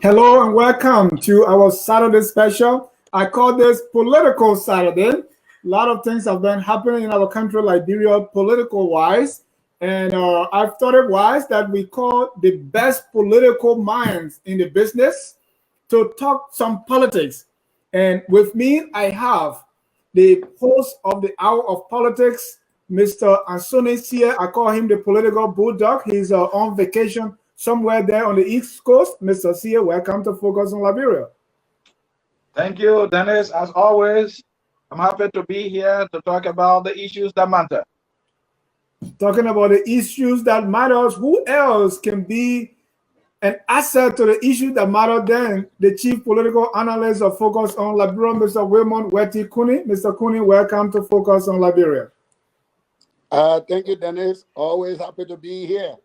Hello and welcome to our Saturday special. I call this Political Saturday. A lot of things have been happening in our country, Liberia, political wise. And I've thought it wise that we call the best political minds in the business to talk some politics. And with me, I have the host of the Hour of Politics, Mr. Ansoni Sia. I call him the political bulldog. He's on vacation somewhere there on the East Coast. Mr. Sia, welcome to Focus on Liberia. Thank you, Dennis. As always, I'm happy to be here to talk about the issues that matter. Talking about the issues that matters, who else can be an asset to the issues that matter than the chief political analyst of Focus on Liberia, Mr. Wilmon Weti Kuni. Mr. Kuni, welcome to Focus on Liberia. Thank you, Dennis. Always happy to be here.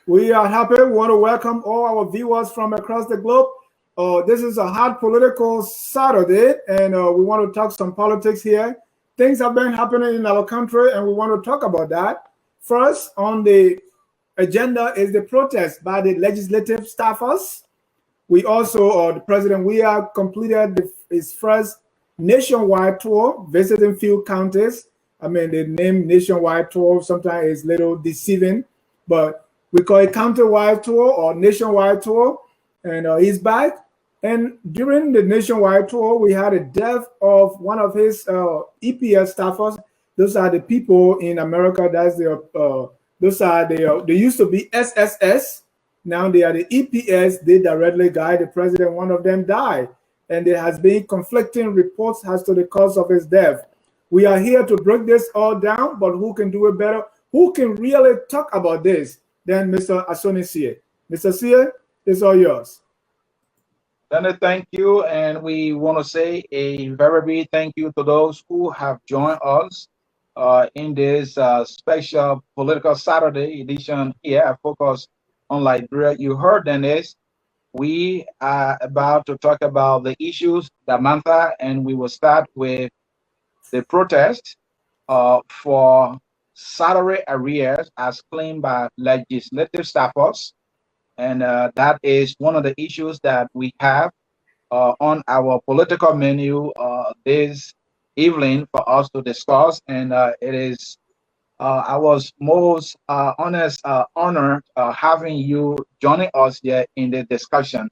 We are happy. We want to welcome all our viewers from across the globe. This is a hot political Saturday, and we want to talk some politics here. Things have been happening in our country, and we want to talk about that. First on the agenda is the protest by the legislative staffers. We also, the President Weah completed his first nationwide tour, visiting few counties. I mean, the name nationwide tour sometimes is a little deceiving, but we call it county-wide tour or nationwide tour, and he's back. And during the nationwide tour, we had a death of one of his EPS staffers. Those are the people in America. That's the those are the they used to be SSS. Now they are the EPS. They directly guide the president. One of them died, and there has been conflicting reports as to the cause of his death. We are here to break this all down, but who can do it better? Who can really talk about this than Mr. Ansoni Sia? Mr. Sia, it's all yours. Dennis, thank you. And we want to say a very big thank you to those who have joined us in this special Political Saturday edition here at Focus on Liberia. You heard, Dennis, we are about to talk about the issues that matter, and we will start with the protest for salary arrears as claimed by legislative staffers. And that is one of the issues that we have on our political menu this evening for us to discuss. And it is, I was most honored having you joining us here in the discussion.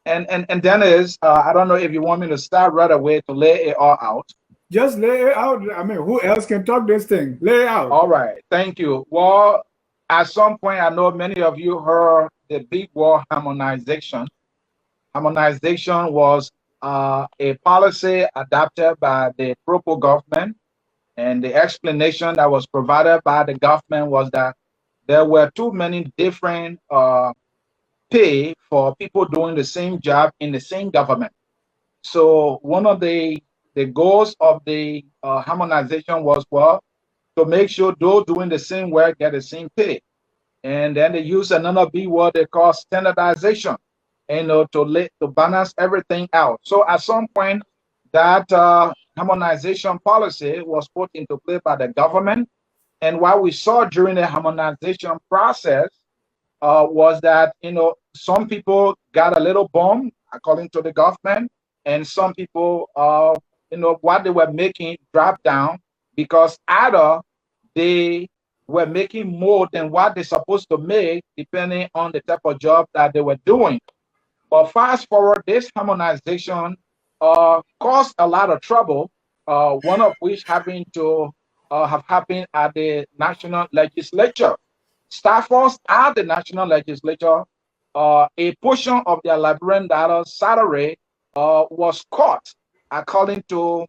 And Dennis, I don't know if you want me to start right away to lay it all out. Just lay it out. I mean, who else can talk this thing? Lay it out. All right, thank you. Well, at some point, I know many of you heard the big word harmonization. Harmonization was a policy adopted by the Propo government, and the explanation that was provided by the government was that there were too many different pay for people doing the same job in the same government. So one of the goals of the harmonization was, well, to make sure those doing the same work get the same pay. And then they use another B word they call standardization, to balance everything out. So at some point, that harmonization policy was put into play by the government. And what we saw during the harmonization process was that, some people got a little bump, according to the government, and some people, what they were making dropped down because either they were making more than what they're supposed to make, depending on the type of job that they were doing. But fast forward, this harmonization caused a lot of trouble, one of which having to have happened at the national legislature. Staffers at the national legislature, a portion of their Liberian dollar salary was cut, according to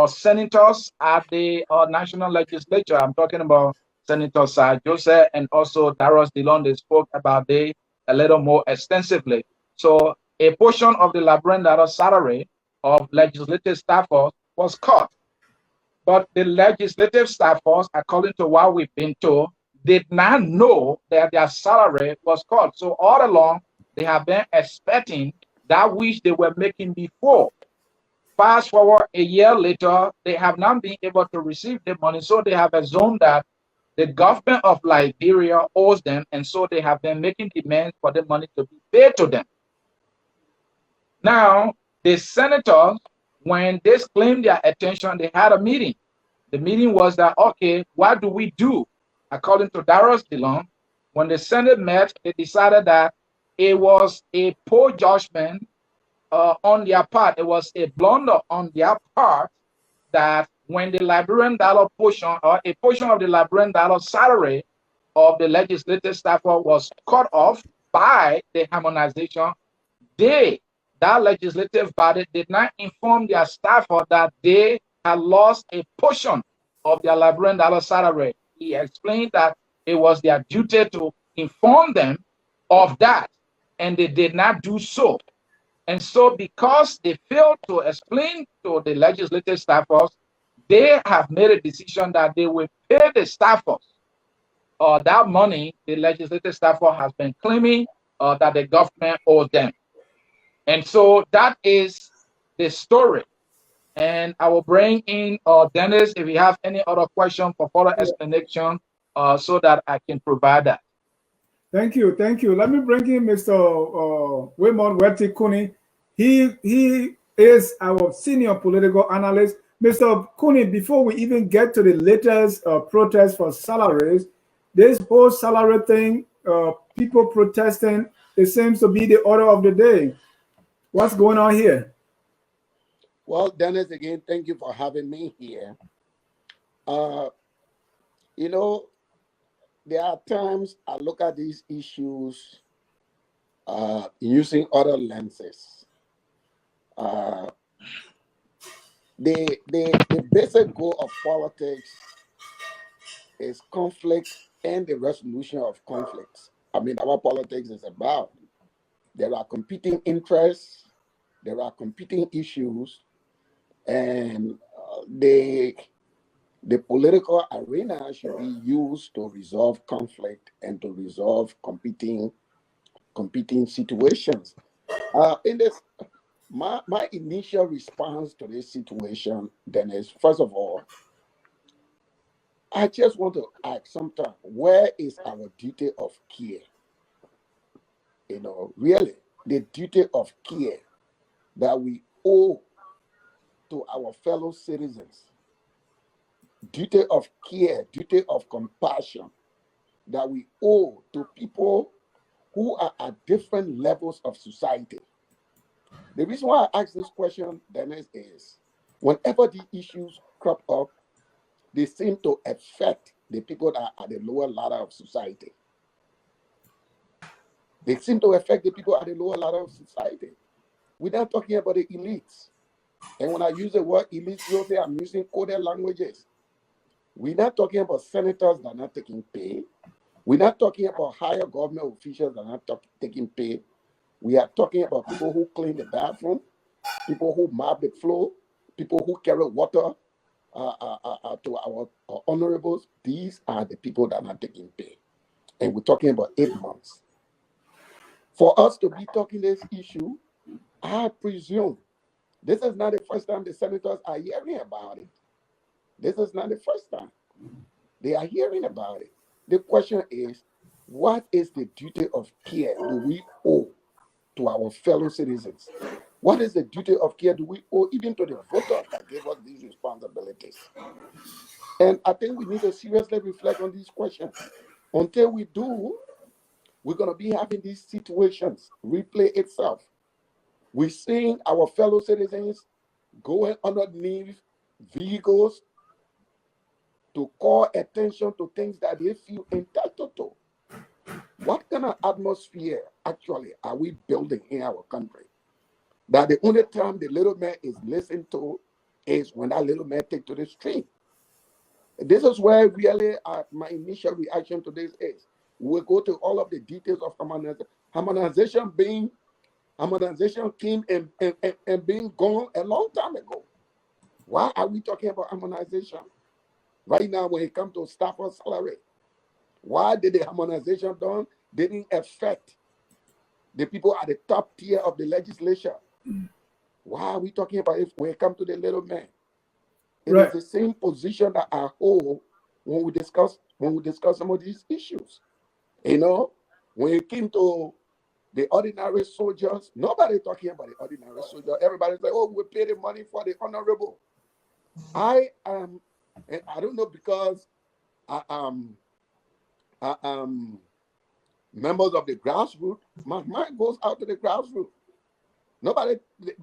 senators at the national legislature. I'm talking about Senator Sir Joseph and also Darius Dillon. They spoke about it a little more extensively. So a portion of the Liberian dollar salary of legislative staffers was cut. But the legislative staffers, according to what we've been told, did not know that their salary was cut. So all along, they have been expecting that which they were making before. Fast forward a year later, they have not been able to receive the money. So they have assumed that the government of Liberia owes them. And so they have been making demands for the money to be paid to them. Now, the senators, when this claimed their attention, they had a meeting. The meeting was that, okay, what do we do? According to Darius DeLong, when the Senate met, they decided that it was a poor judgment on their part. It was a blunder on their part that when the Liberian dollar portion or a portion of the Liberian dollar salary of the legislative staffer was cut off by the harmonization, that legislative body did not inform their staffer that they had lost a portion of their Liberian dollar salary. He explained that it was their duty to inform them of that, and they did not do so. And so, because they failed to explain to the legislative staffers, they have made a decision that they will pay the staffers that money the legislative staffer has been claiming that the government owes them. And so that is the story. And I will bring in Dennis if you have any other question for further explanation so that I can provide that. Thank you. Thank you. Let me bring in Mr. Weah Kuni. He is our senior political analyst. Mr. Kuni, before we even get to the latest protest for salaries, this whole salary thing, people protesting, it seems to be the order of the day. What's going on here? Well, Dennis, again, thank you for having me here. You know, there are times I look at these issues using other lenses. The basic goal of politics is conflict and the resolution of conflicts. I mean, our politics is about. There are competing interests, there are competing issues, and the political arena should be used to resolve conflict and to resolve competing situations. In this, my initial response to this situation, Dennis, first of all, I just want to ask sometimes, where is our duty of care? You know, really, the duty of care that we owe to our fellow citizens, duty of care, duty of compassion that we owe to people who are at different levels of society. The reason why I ask this question, Dennis, is whenever the issues crop up, they seem to affect the people that are at the lower ladder of society. They seem to affect the people at the lower ladder of society. We're not talking about the elites. And when I use the word elites, you'll say I'm using coded languages. We're not talking about senators that are not taking pay. We're not talking about higher government officials that are not taking pay. We are talking about people who clean the bathroom, people who mop the floor, people who carry water to our honorables. These are the people that are not taking pay. And we're talking about 8 months. For us to be talking this issue, I presume this is not the first time the senators are hearing about it. This is not the first time. They are hearing about it. The question is, what is the duty of care do we owe to our fellow citizens? What is the duty of care do we owe even to the voters that gave us these responsibilities? And I think we need to seriously reflect on these questions. Until we do, we're going to be having these situations replay itself. We're seeing our fellow citizens going underneath vehicles to call attention to things that they feel entitled to. What kind of atmosphere actually are we building in our country? That the only time the little man is listened to is when that little man takes to the street. This is where really my initial reaction to this is. We'll go to all of the details of harmonization. Harmonization came and being gone a long time ago. Why are we talking about harmonization right now when it comes to staffer salary? Why did the harmonization done didn't affect the people at the top tier of the legislature? Why are we talking about it when it comes to the little man? It is the same position that I hold when we discuss some of these issues. You know, when it came to The ordinary soldiers, nobody talking about the ordinary soldier. Everybody's like, oh, we pay the money for the honorable. I am, and I don't know because I am members of the grassroots. My mind goes out to the grassroots. Nobody,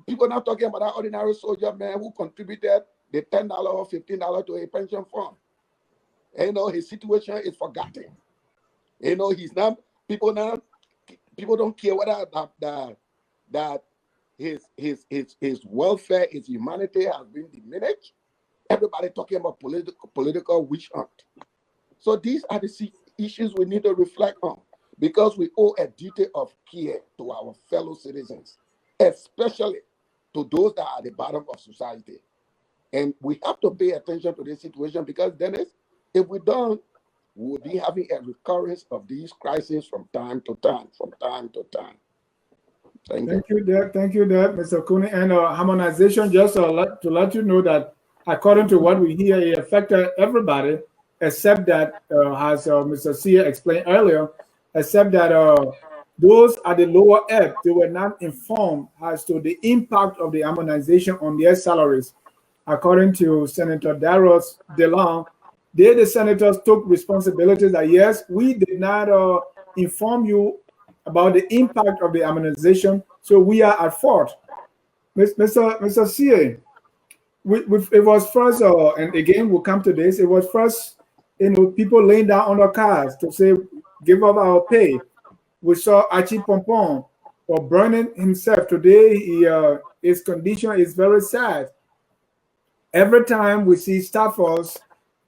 people not talking about that ordinary soldier man who contributed the $10 or $15 to a pension fund. And, his situation is forgotten. He's not, people don't care whether that his welfare, his humanity has been diminished. Everybody talking about political witch hunt. So these are the issues we need to reflect on, because we owe a duty of care to our fellow citizens, especially to those that are at the bottom of society. And we have to pay attention to this situation, because Dennis, if we don't, we'll be having a recurrence of these crises from time to time. Thank you, Deb. Thank you, Deb, Mr. Cooney. And harmonization, just to let you know that according to what we hear, it affected everybody, except that, as Mr. Sia explained earlier, except that those at the lower ebb, they were not informed as to the impact of the harmonization on their salaries. According to Senator Darius DeLong, the senators took responsibility that, yes, we did not inform you about the impact of the harmonization, so we are at fault. Mr. CA, it was first, and again, we'll come to this, it was first, people laying down on their cars to say, give up our pay. We saw Archie Pompon burning himself. Today, his condition is very sad. Every time we see staffers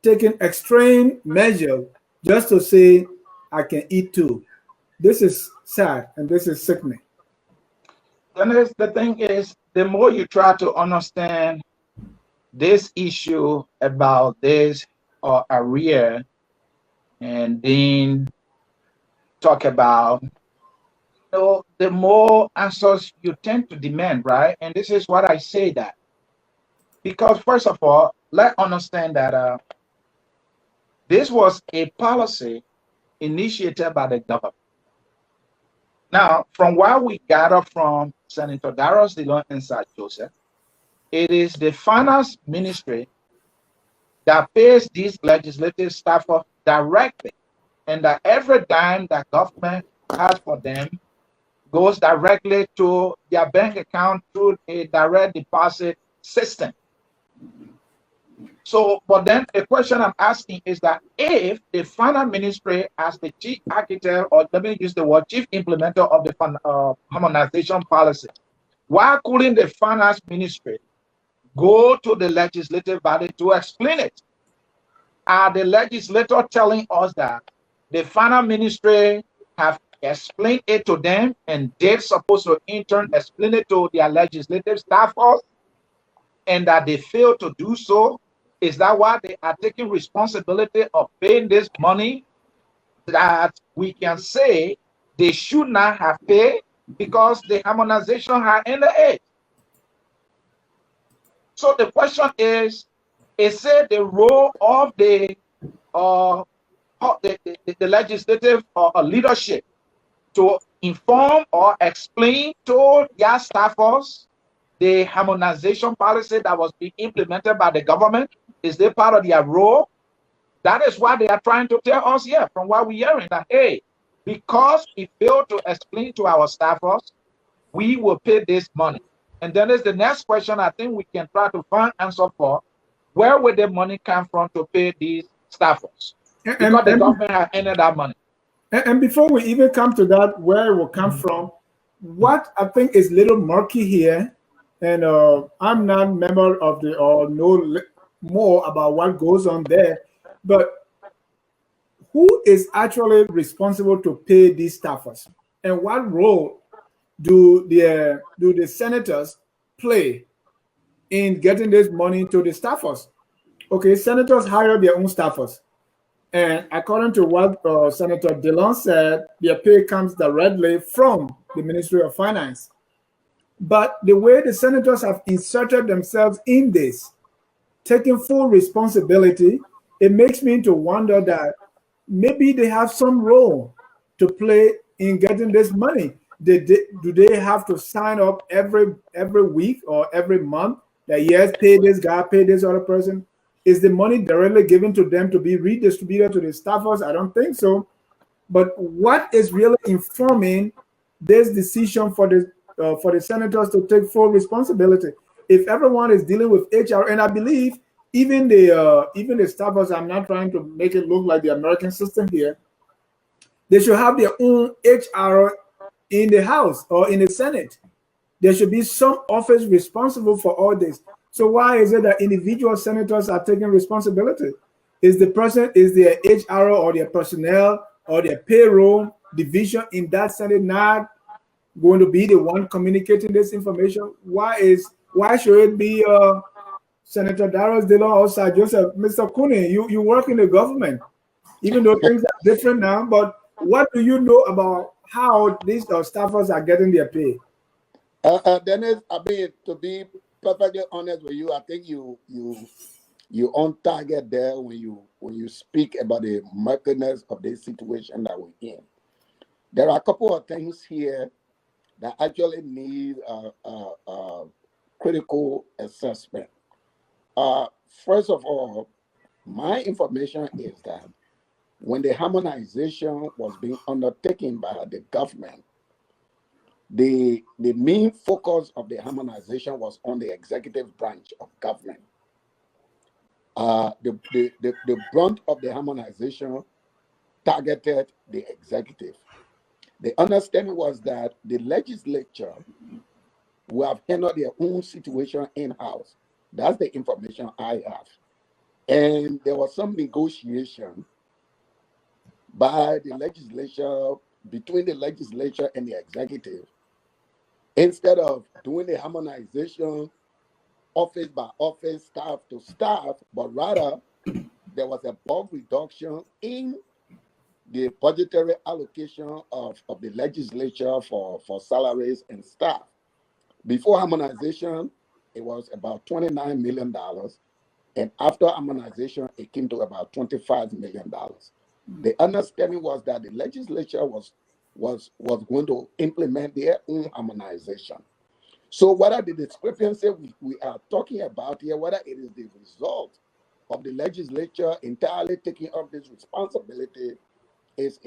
taking extreme measures just to say, I can eat too. This is sad and this is sickening. Then the thing is, the more you try to understand this issue about this arrear, and then talk about, the more answers you tend to demand, right? And this is what I say that. Because first of all, let's understand that this was a policy initiated by the government. Now, from what we gather from Senator Darius DeLong and Sir Joseph, it is the finance ministry that pays these legislative staffers directly, and that every dime that government has for them goes directly to their bank account through a direct deposit system. So, but then the question I'm asking is that if the finance ministry, as the chief architect, or let me use the word chief implementer of the harmonization policy, why couldn't the finance ministry go to the legislative body to explain it? Are the legislator telling us that the finance ministry have explained it to them, and they're supposed to in turn explain it to their legislative staffers, and that they fail to do so? Is that why they are taking responsibility of paying this money that we can say they should not have paid because the harmonization had ended it? So the question is it the role of the legislative leadership to inform or explain to their staffers the harmonization policy that was being implemented by the government? Is they part of their role? That is why they are trying to tell us here, from what we're hearing, that, hey, because we failed to explain to our staffers, we will pay this money. And then there's the next question I think we can try to find answer for. Where would the money come from to pay these staffers? Because the government has ended that money. And before we even come to that, where it will come from, what I think is a little murky here, and I'm not a member of the, or know more about what goes on there, but who is actually responsible to pay these staffers? And what role do the senators play in getting this money to the staffers? Okay, senators hire their own staffers. And according to what Senator DeLong said, their pay comes directly from the Ministry of Finance. But the way the senators have inserted themselves in this, taking full responsibility, it makes me to wonder that maybe they have some role to play in getting this money. do they have to sign up every week or every month that yes, pay this guy, pay this other person? Is the money directly given to them to be redistributed to the staffers? I don't think so. But what is really informing this decision for the senators to take full responsibility? If everyone is dealing with HR, and I believe even the staffers, I'm not trying to make it look like the American system here, they should have their own HR in the House or in the Senate. There should be some office responsible for all this. So why is it that individual senators are taking responsibility? Is their HR or their personnel or their payroll division in that Senate not going to be the one communicating this information? Why should it be Senator Darius Dillon or Sir Joseph? Mr. Cooney, you work in the government, even though things are different now, but what do you know about how these staffers are getting their pay? Dennis, I mean, to be perfectly honest with you, I think you on target there when you speak about the murkiness of the situation that we're in. There are a couple of things here that actually need critical assessment. First of all, my information is that when the harmonization was being undertaken by the government, the main focus of the harmonization was on the executive branch of government. The brunt of the harmonization targeted the executive. The understanding was that the legislature will have handled their own situation in-house. That's the information I have. And there was some negotiation by the legislature, between the legislature and the executive. Instead of doing the harmonization office by office, staff to staff, but rather there was a bulk reduction in the budgetary allocation of the legislature for salaries and staff. Before harmonization, it was about $29 million. And after harmonization, it came to about $25 million. The understanding was that the legislature was going to implement their own harmonization. So whether the discrepancy we are talking about here, whether it is the result of the legislature entirely taking up this responsibility, is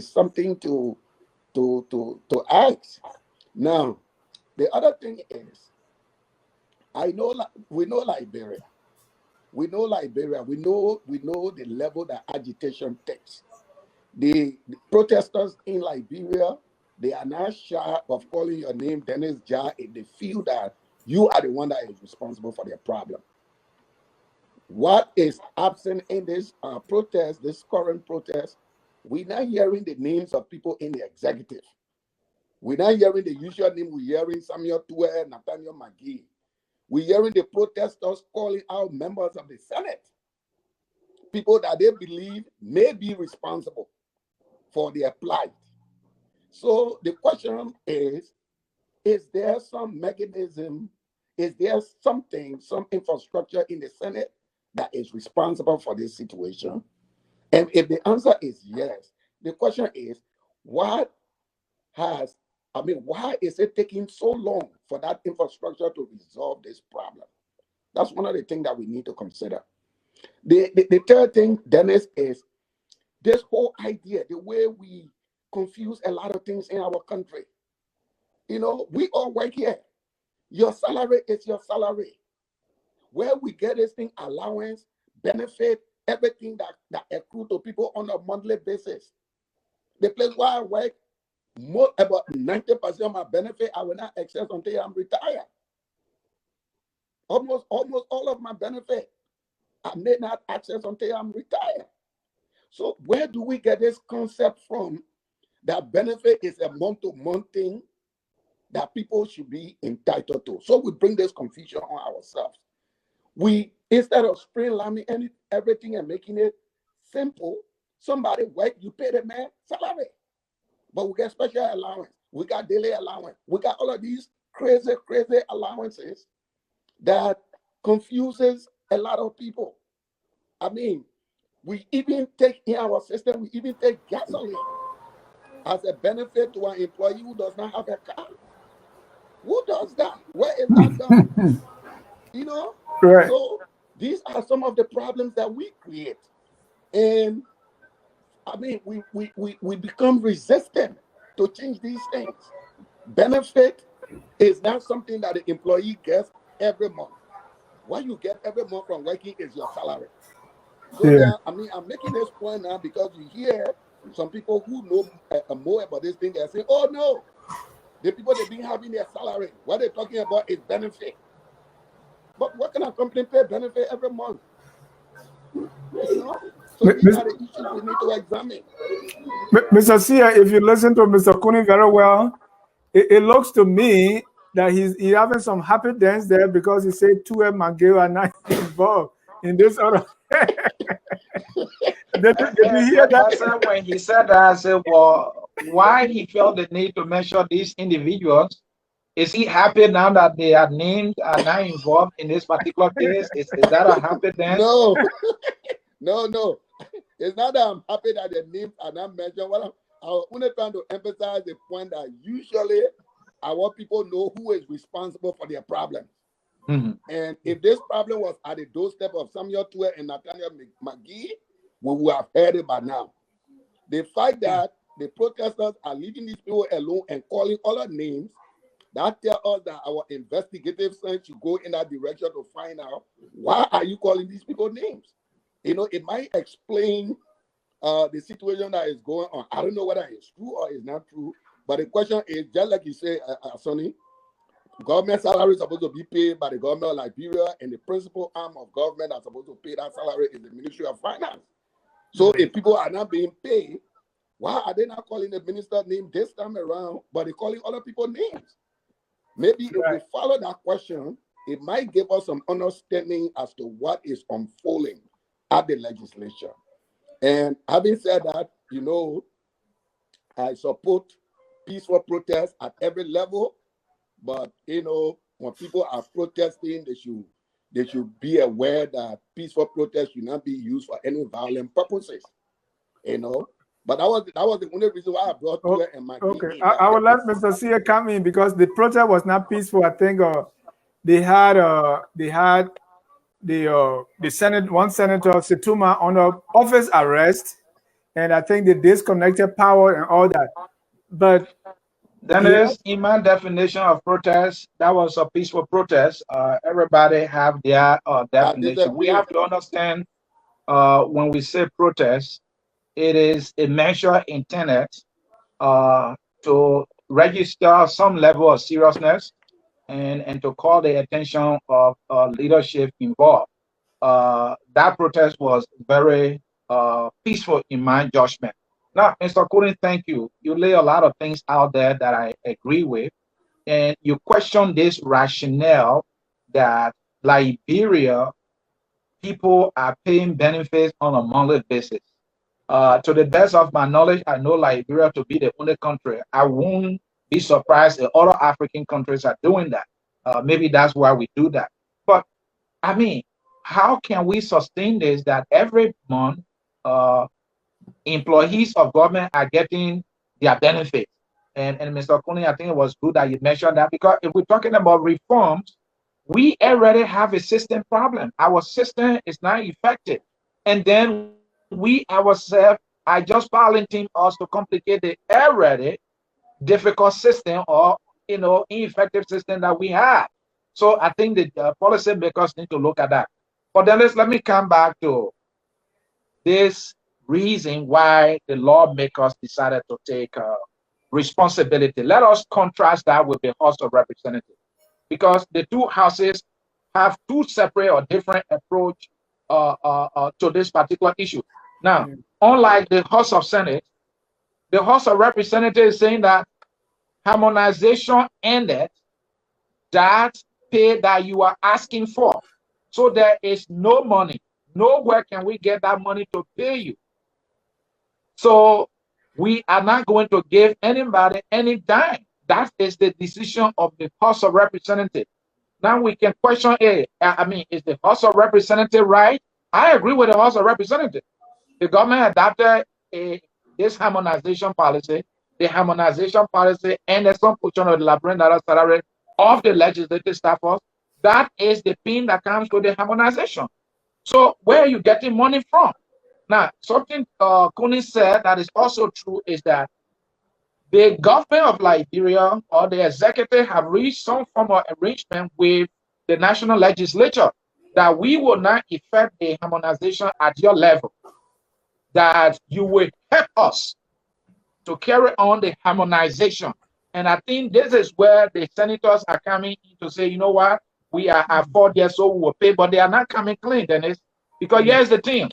something to ask. Now, the other thing is, we know Liberia. We know Liberia. We know the level that agitation takes. The protesters in Liberia, they are not shy of calling your name Dennis Jah if they feel that you are the one that is responsible for their problem. What is absent in this protest, this current protest, we're not hearing the names of people in the executive. We're not hearing the usual name. We're hearing Samuel Tuer, Nathaniel McGee. We're hearing the protesters calling out members of the Senate, people that they believe may be responsible for their plight. So the question is there some mechanism, is there something, some infrastructure in the Senate that is responsible for this situation? And if the answer is yes, the question is, why is it taking so long for that infrastructure to resolve this problem? That's one of the things that we need to consider. The third thing, Dennis, is this whole idea, the way we confuse a lot of things in our country. You know, we all work here. Your salary is your salary. Where we get this thing, allowance, benefit, everything that accrue to people on a monthly basis. The place where I work, about 90% of my benefit I will not access until I'm retired. Almost all of my benefit I may not access until I'm retired. So where do we get this concept from that benefit is a month-to-month thing that people should be entitled to? So we bring this confusion on ourselves. We, instead of streamlining everything and making it simple, somebody work, you pay the man salary. But we get special allowance. We got daily allowance. We got all of these crazy allowances that confuses a lot of people. I mean, we even take in our system, we even take gasoline. as a benefit to an employee who does not have a car. Who does that? Where is that done? You know? Right. So these are some of the problems that we create. And I mean, we become resistant to change these things. Benefit is not something that the employee gets every month. What you get every month from working is your salary. So now, I mean, I'm making this point now because you hear some people who know more about this thing. They're saying, "Oh no, the people they've been having their salary. What they're talking about is benefit." But what kind of company pay benefit every month? You know. So these are the issues we need to examine. Mr. Sia, if you listen to Mr. Cooney very well, it looks to me that he's having some happy dance there because he said 2M McGill are not involved in this other. Did you hear that? When he said that, I said, well, why he felt the need to mention these individuals? Is he happy now that they are named, are now involved in this particular case? Is that a happy dance? No, no. It's not that I'm happy that the names are not mentioned. Well, I was only trying to emphasize the point that usually I want people to know who is responsible for their problem. Mm-hmm. And if this problem was at the doorstep of Samuel Tuer and Nathaniel McGee, we would have heard it by now. The fact that the protesters are leaving these people alone and calling other names, that tells us that our investigative sense should go in that direction to find out why are you calling these people names. You know, it might explain the situation that is going on. I don't know whether it's true or it's not true, but the question is, just like you say, Sonny, government salary is supposed to be paid by the government of Liberia, and the principal arm of government that's supposed to pay that salary is the Ministry of Finance. So if people are not being paid, why are they not calling the minister's name this time around, but they're calling other people's names? Maybe if we follow that question, it might give us some understanding as to what is unfolding at the legislature. And having said that, you know, I support peaceful protest at every level, but you know, when people are protesting, they should be aware that peaceful protest should not be used for any violent purposes. You know, but that was the only reason why I brought Tuer and my Okay, I will let Mr. Sia come in because the protest was not peaceful. I think they had the Senate, one Senator Situma under office arrest, and I think they disconnected power and all that. But then is in my definition of protest, that was a peaceful protest. Everybody have their definition. We have to understand when we say protest, it is a measure intended to register some level of seriousness and to call the attention of leadership involved. That protest was very peaceful in my judgment. Now, Mr. Cooney, thank you. You lay a lot of things out there that I agree with, and you question this rationale that Liberia people are paying benefits on a monthly basis. To the best of my knowledge, I know Liberia to be the only country. I won't be surprised if other African countries are doing that. Maybe that's why we do that. But I mean, how can we sustain this that every month employees of government are getting their benefits? And Mr. Cooney, I think it was good that you mentioned that, because if we're talking about reforms, we already have a system problem. Our system is not effective. And then we ourselves are just piloting us to complicate the already difficult system or ineffective system that we have. So I think the policy makers need to look at that. But then let me come back to this reason why the lawmakers decided to take responsibility. Let us contrast that with the House of Representatives, because the two houses have two separate or different approach to this particular issue. Now, unlike the House of Senate, the House of Representatives is saying that harmonization ended that pay that you are asking for. So there is no money. Nowhere can we get that money to pay you. So we are not going to give anybody any dime. That is the decision of the House of Representatives. Now we can question, is the House of Representatives right? I agree with the House of Representatives. The government adopted this harmonization policy, the harmonization policy and some portion of the Liberian dollar salary of the legislative staffers, that is the pin that comes to the harmonization. So where are you getting money from? Now, something Kuni said that is also true is that the government of Liberia or the executive have reached some form of arrangement with the national legislature that we will not effect a harmonization at your level, that you will help us to carry on the harmonization. And I think this is where the senators are coming in to say, you know what, we are at 4 years, so we will pay, but they are not coming clean, Dennis. Because here's the thing.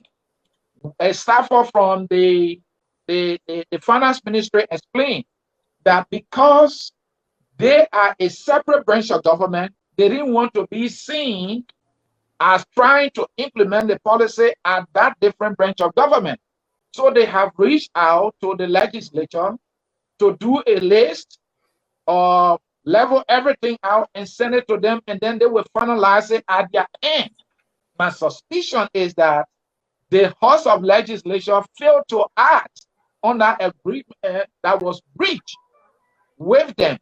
A staffer from the finance ministry explained that because they are a separate branch of government, they didn't want to be seen as trying to implement the policy at that different branch of government. So they have reached out to the legislature to do a list or level everything out and send it to them, and then they will finalize it at their end. My suspicion is that the House of Legislature failed to act on that agreement that was reached with them.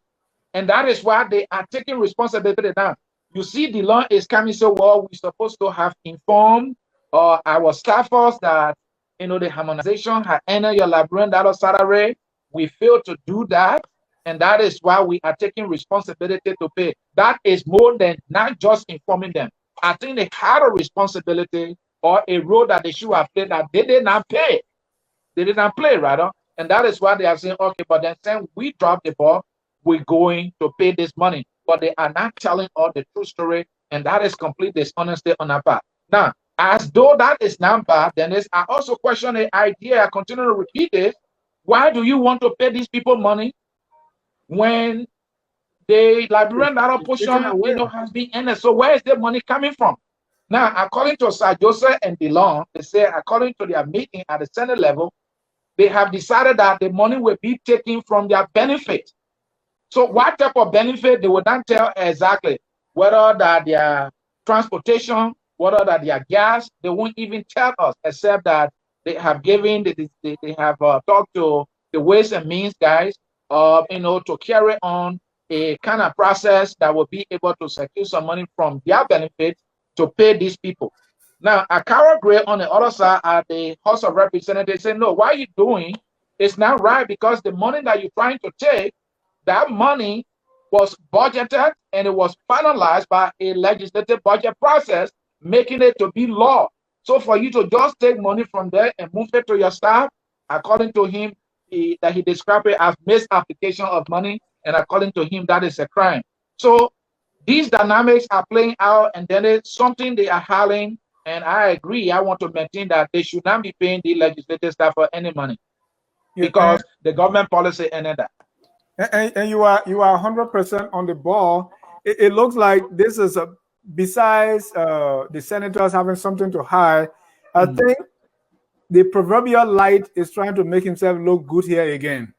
And that is why they are taking responsibility now. You see, the law is coming, so well, we're supposed to have informed our staffers that, you know, the harmonization had entered your Liberian dollar salary. We failed to do that. And that is why we are taking responsibility to pay. That is more than not just informing them. I think they had a responsibility or a role that they should have played that they did not pay. They did not play, rather. And that is why they are saying, okay, but then saying we dropped the ball, we're going to pay this money. But they are not telling all the true story, and that is complete dishonesty on our part. Now, as though that is not bad, then I also question the idea, I continue to repeat this. Why do you want to pay these people money when the Liberian dollar portion, you know, has been ended? So where is the money coming from? Now, according to Sir Joseph and DeLong, they say, according to their meeting at the Senate level, they have decided that the money will be taken from their benefit. So what type of benefit, they will not tell exactly, whether that their transportation, whether that their gas, they won't even tell us, except that they have given, they have talked to the Ways and Means guys, you know, to carry on a kind of process that will be able to secure some money from their benefit to pay these people. Now, Akara Gray on the other side at the House of Representatives say, no, what are you doing? It's not right, because the money that you're trying to take, that money was budgeted and it was finalized by a legislative budget process, making it to be law. So for you to just take money from there and move it to your staff, according to him, that he described it as misapplication of money, and according to him, that is a crime. So these dynamics are playing out, and then it's something they are howling. And I agree. I want to maintain that they should not be paying the legislative staff for any money, because the government policy ended that. And you are 100% on the ball. It looks like this is besides the senators having something to hide. I think the proverbial light is trying to make himself look good here again,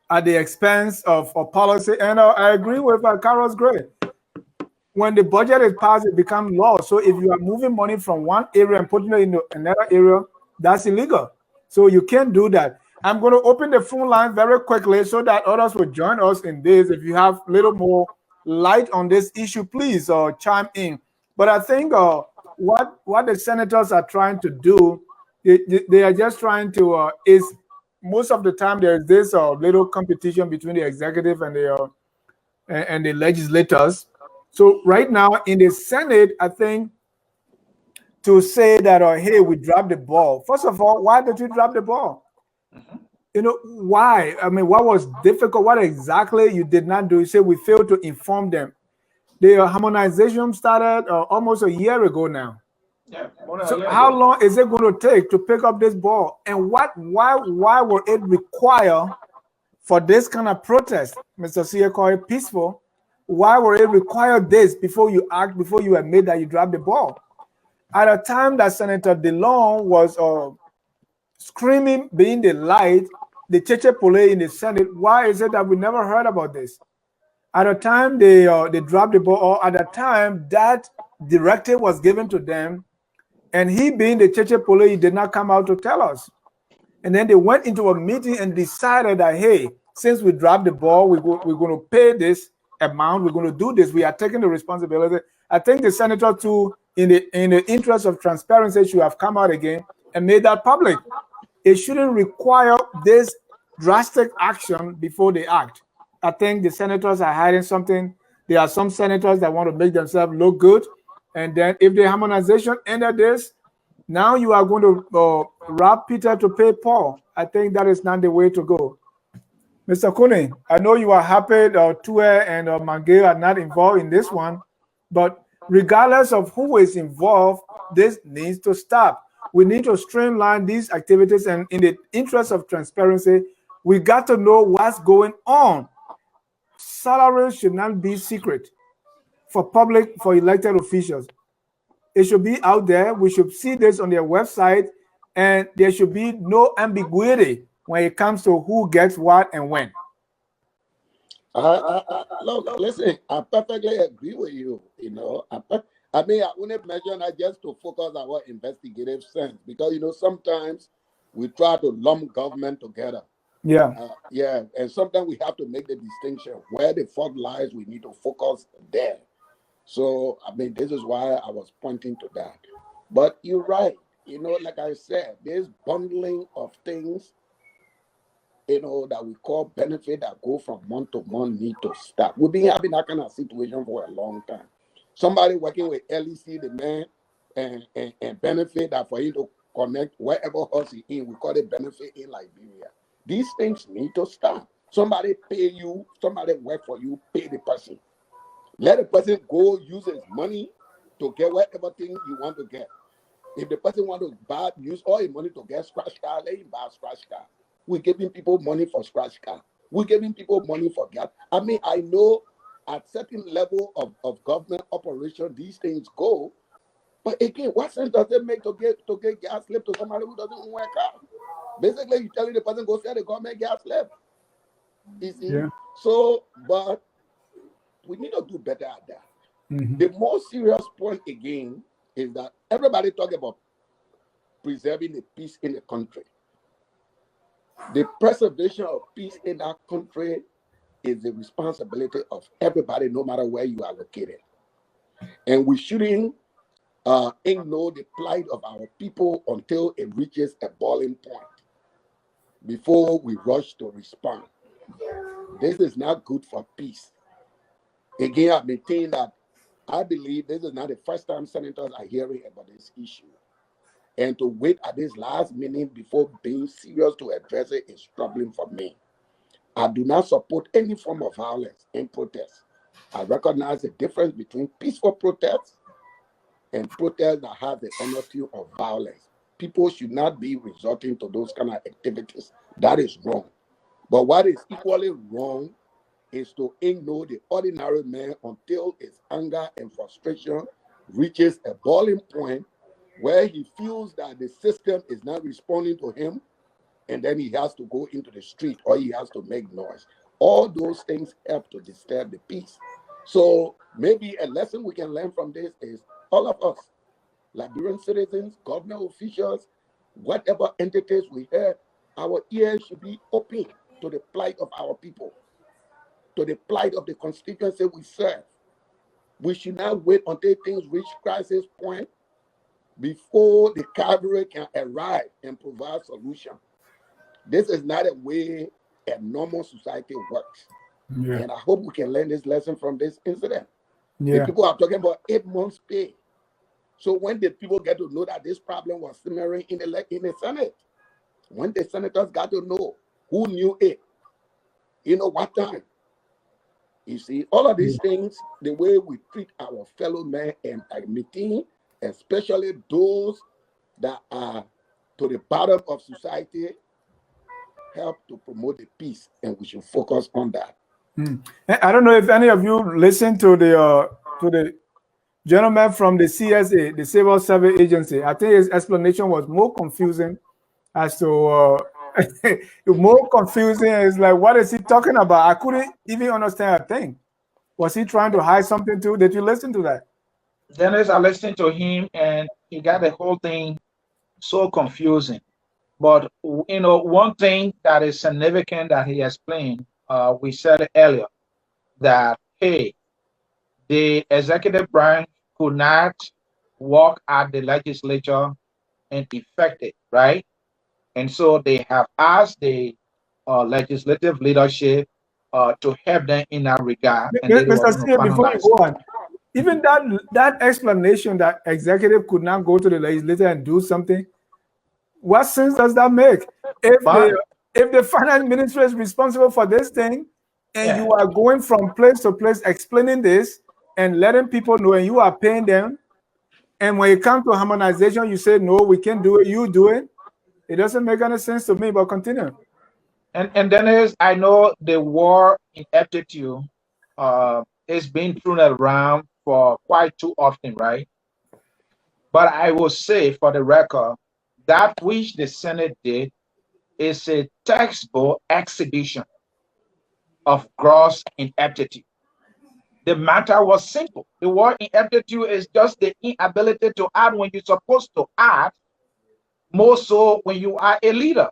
at the expense of policy. And I agree with Carlos Gray. When the budget is passed, it becomes law. So if you are moving money from one area and putting it into another area, that's illegal. So you can't do that. I'm going to open the phone line very quickly so that others will join us in this. If you have a little more light on this issue, please chime in. But I think what the senators are trying to do, they are just trying to, is most of the time there is this little competition between the executive and the legislators. So right now in the Senate, I think to say that, hey, we dropped the ball. First of all, why did you drop the ball? You know, why? I mean, what was difficult? What exactly you did not do? You say we failed to inform them. The harmonization started almost a year ago now. Yeah. So how long is it going to take to pick up this ball? And why will it require for this kind of protest? Mr. C called it peaceful. Why will it require this before you act, before you admit that you dropped the ball? At a time that Senator DeLong was screaming, being the light, the Cheche Pole in the Senate, why is it that we never heard about this? At a time they dropped the ball, or at a time that directive was given to them, and he being the Cheche Pole, he did not come out to tell us. And then they went into a meeting and decided that, hey, since we dropped the ball, we're going to pay this amount. We're going to do this. We are taking the responsibility. I think the senator too, in the interest of transparency, should have come out again and made that public. It shouldn't require this drastic action before they act. I think the senators are hiding something. There are some senators that want to make themselves look good. And then if the harmonization ended this, now you are going to rob Peter to pay Paul. I think that is not the way to go. Mr. Kune, I know you are happy Tuer and Mange are not involved in this one, but regardless of who is involved, this needs to stop. We need to streamline these activities, and in the interest of transparency, we got to know what's going on. Salaries should not be secret for elected officials. It should be out there. We should see this on their website, and there should be no ambiguity when it comes to who gets what and when. Look, listen, I perfectly agree with you. You know, I mean, I wouldn't mention that just to focus on our investigative sense, because, you know, sometimes we try to lump government together. Yeah. And sometimes we have to make the distinction where the fault lies. We need to focus there. So, I mean, this is why I was pointing to that. But you're right. You know, like I said, this bundling of things, you know, that we call benefit that go from month to month need to stop. We've been having that kind of situation for a long time. Somebody working with LEC, the man, and benefit that for him to connect wherever house he in, we call it benefit in Liberia. These things need to stop. Somebody pay you, somebody work for you, pay the person. Let the person go use his money to get whatever thing you want to get. If the person want to use all his money to get scratch car, let him buy a scratch car. We're giving people money for scratch car. We're giving people money for gas. I mean, I know at certain level of government operation, these things go. But again, what sense does it make to get gas slip to somebody who doesn't work out? Basically, you're telling the person go sell the government gas slip. You see? Yeah. So, but we need to do better at that. Mm-hmm. The more serious point again is that everybody talk about preserving the peace in the country. The preservation of peace in that country is the responsibility of everybody, no matter where you are located. And we shouldn't ignore the plight of our people until it reaches a boiling point before we rush to respond. This is not good for peace. Again, I maintain that I believe this is not the first time senators are hearing about this issue. And to wait at this last minute before being serious to address it is troubling for me. I do not support any form of violence in protest. I recognize the difference between peaceful protests and protests that have the energy of violence. People should not be resorting to those kind of activities. That is wrong. But what is equally wrong is to ignore the ordinary man until his anger and frustration reaches a boiling point where he feels that the system is not responding to him, and then he has to go into the street or he has to make noise. All those things help to disturb the peace. So maybe a lesson we can learn from this is all of us, Liberian citizens, government officials, whatever entities we have, our ears should be open to the plight of our people, to the plight of the constituency we serve. We should not wait until things reach crisis point before the cavalry can arrive and provide solution. This is not a way a normal society works. Yeah. And I hope we can learn this lesson from this incident. Yeah. The people are talking about 8 months pay. So when did people get to know that this problem was simmering in the Senate? When the senators got to know, who knew it? You know what time? You see, all of these things, the way we treat our fellow men and admitting, especially those that are to the bottom of society, help to promote the peace, and we should focus on that. I don't know if any of you listened to the gentleman from the CSA, the Civil Service Agency. I think his explanation was more confusing as to more confusing. It's like, what is he talking about? I couldn't even understand a thing. Was he trying to hide something too? Did you listen to that? Dennis, I listened to him and he got the whole thing so confusing. But one thing that is significant that he explained, we said it earlier, that hey, the executive branch could not work at the legislature and effect it, right? And so they have asked the legislative leadership to help them in that regard, and they were Mr. going to C, before you finalize go it. on, even that explanation that executive could not go to the legislature and do something, what sense does that make? If the finance minister is responsible for this thing, and you are going from place to place explaining this and letting people know, and you are paying them, and when it comes to harmonization, you say no, we can't do it. You do it. It doesn't make any sense to me. But continue. And then I know the war ineptitude is being thrown around for quite too often, right? But I will say, for the record, that which the Senate did is a textbook exhibition of gross ineptitude. The matter was simple. The word ineptitude is just the inability to add when you're supposed to add, more so when you are a leader.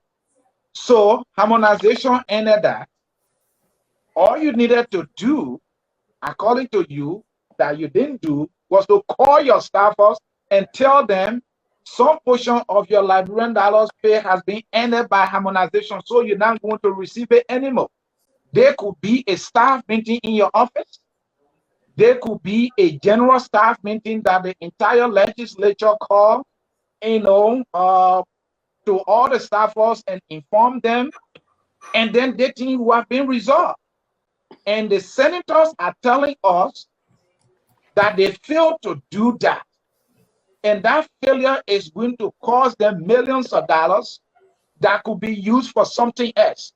So harmonization ended that. All you needed to do, according to you, that you didn't do, was to call your staffers and tell them some portion of your Liberian dollars pay has been ended by harmonization, so you're not going to receive it anymore. There could be a staff meeting in your office. There could be a general staff meeting that the entire legislature called, to all the staffers and inform them, and then the thing will have been resolved. And the senators are telling us that they failed to do that. And that failure is going to cost them millions of dollars that could be used for something else.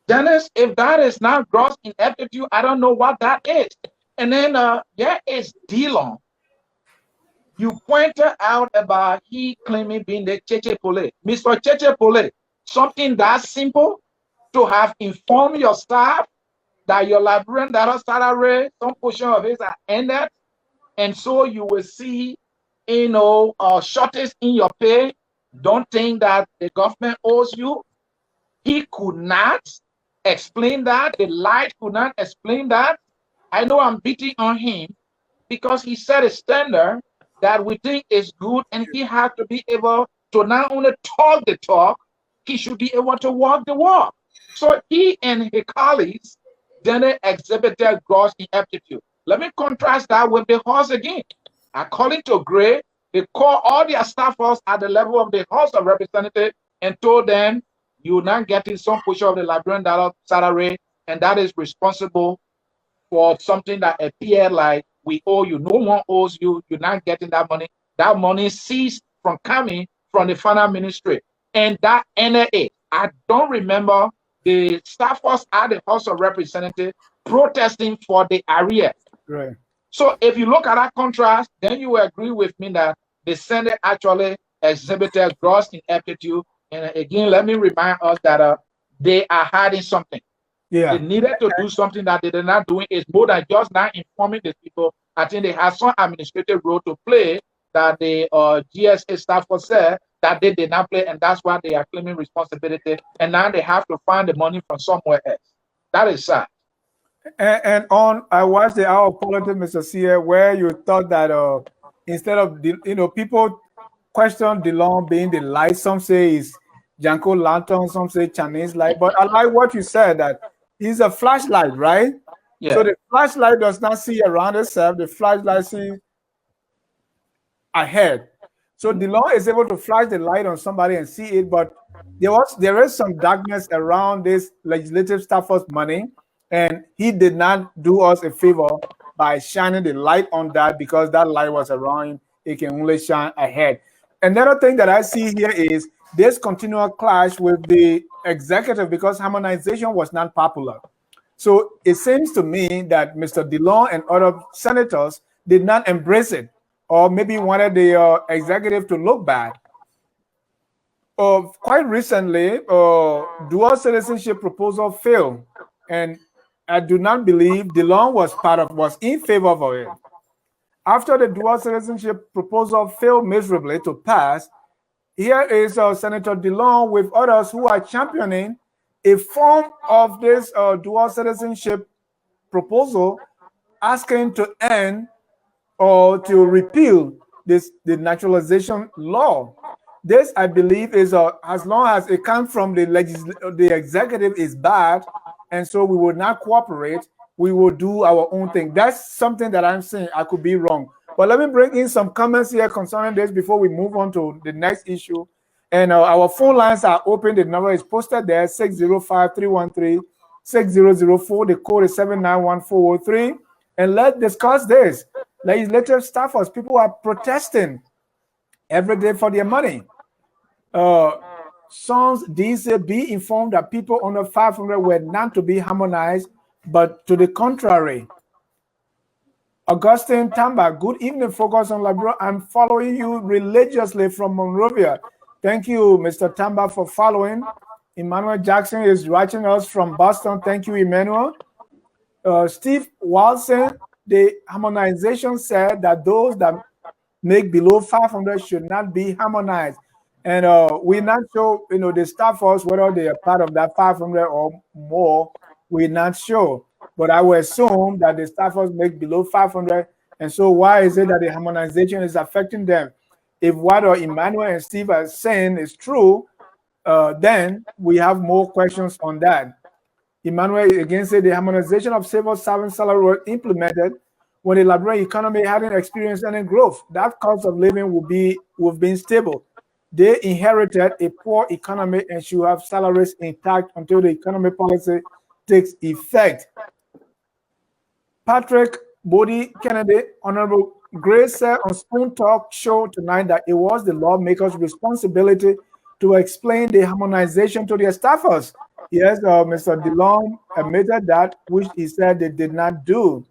Dennis, if that is not gross ineptitude, I don't know what that is. And then there is Dillon. You pointed out about he claiming being the Cheche Pole. Mr. Cheche Pole, something that simple, to have informed your staff that your Liberian data salary, some portion of it are ended, and so you will see, shortage in your pay. Don't think that the government owes you. He could not explain that. The light could not explain that. I know I'm beating on him because he set a standard that we think is good, and he has to be able to not only talk the talk, he should be able to walk the walk. So he and his colleagues then exhibited gross ineptitude. Let me contrast that with the House again. According to Gray, they called all their staffers at the level of the House of Representatives and told them, you're not getting some portion of the Liberian dollar salary, and that is responsible for something that appeared like we owe you. No one owes you. You're not getting that money. That money ceased from coming from the finance ministry. And that ended it. I don't remember the staffers at the House of Representatives protesting for the arrears. Right. So if you look at that contrast, then you will agree with me that the Senate actually exhibited gross ineptitude. And again, let me remind us that they are hiding something. Yeah. They needed to do something that they did not doing. Is more than just not informing the people. I think they have some administrative role to play that the GSA staff said that they did not play, and that's why they are claiming responsibility. And now they have to find the money from somewhere else. That is sad. And I watched the Hour of Politics, Mr. Sia, where you thought that instead of people question Dillon being the light, some say is Janko Lantern, some say Chinese light, but I like what you said, that he's a flashlight, right? Yeah. So the flashlight does not see around itself, the flashlight sees ahead. So Dillon is able to flash the light on somebody and see it, but there is some darkness around this legislative staffer's money, and he did not do us a favor by shining the light on that, because that light was around him. It can only shine ahead. Another thing that I see here is this continual clash with the executive, because harmonization was not popular. So it seems to me that Mr. Dillon and other senators did not embrace it, or maybe wanted the executive to look bad. Quite recently, dual citizenship proposal failed, and I do not believe Dillon was in favor of it. After the dual citizenship proposal failed miserably to pass, Here is Senator DeLong with others who are championing a form of this dual citizenship proposal, asking to end or to repeal the naturalization law. This, I believe, is as long as it comes from the executive is bad, and so we will not cooperate. We will do our own thing. That's something that I'm saying. I could be wrong, but let me bring in some comments here concerning this before we move on to the next issue. And our phone lines are open. The number is posted there: 605-313-6004. The code is 791-403. And let's discuss this. Legislative staffers, people are protesting every day for their money. Sons DC be informed that people under 500 were not to be harmonized, but to the contrary. Augustine Tamba, good evening, focus on Liberia. I'm following you religiously from Monrovia. Thank you, Mr. Tamba, for following. Emmanuel Jackson is watching us from Boston. Thank you, Emmanuel. Steve Walson, the harmonization said that those that make below 500 should not be harmonized. And we're not sure, the staffers, whether they are part of that 500 or more, we're not sure. But I will assume that the staffers make below 500. And so why is it that the harmonization is affecting them? If what Emmanuel and Steve are saying is true, then we have more questions on that. Emmanuel again said the harmonization of civil servant salary was implemented when the Liberian economy hadn't experienced any growth. That cost of living would have been stable. They inherited a poor economy and should have salaries intact until the economic policy takes effect. Patrick Bodie Kennedy, Honorable Grace said on Spoon Talk show tonight that it was the lawmakers' responsibility to explain the harmonization to their staffers. Yes, Mr. DeLong admitted that, which he said they did not do.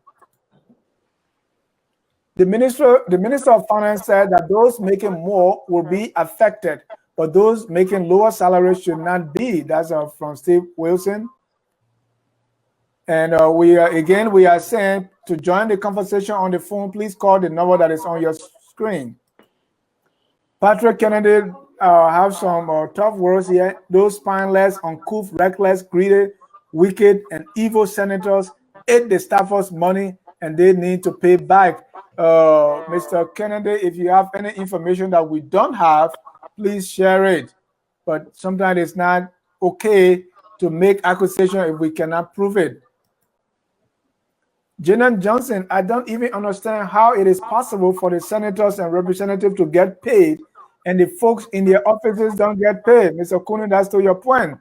The Minister of Finance said that those making more will be affected, but those making lower salaries should not be. That's from Steve Wilson. And we are saying to join the conversation on the phone, please call the number that is on your screen. Patrick Kennedy have some tough words here. Those spineless, uncouth, reckless, greedy, wicked, and evil senators ate the staffers' money, and they need to pay back. Mr. Kennedy, if you have any information that we don't have, please share it. But sometimes it's not okay to make accusation if we cannot prove it. Janet Johnson, I don't even understand how it is possible for the senators and representatives to get paid and the folks in their offices don't get paid. Mr. Kuhn, that's to your point.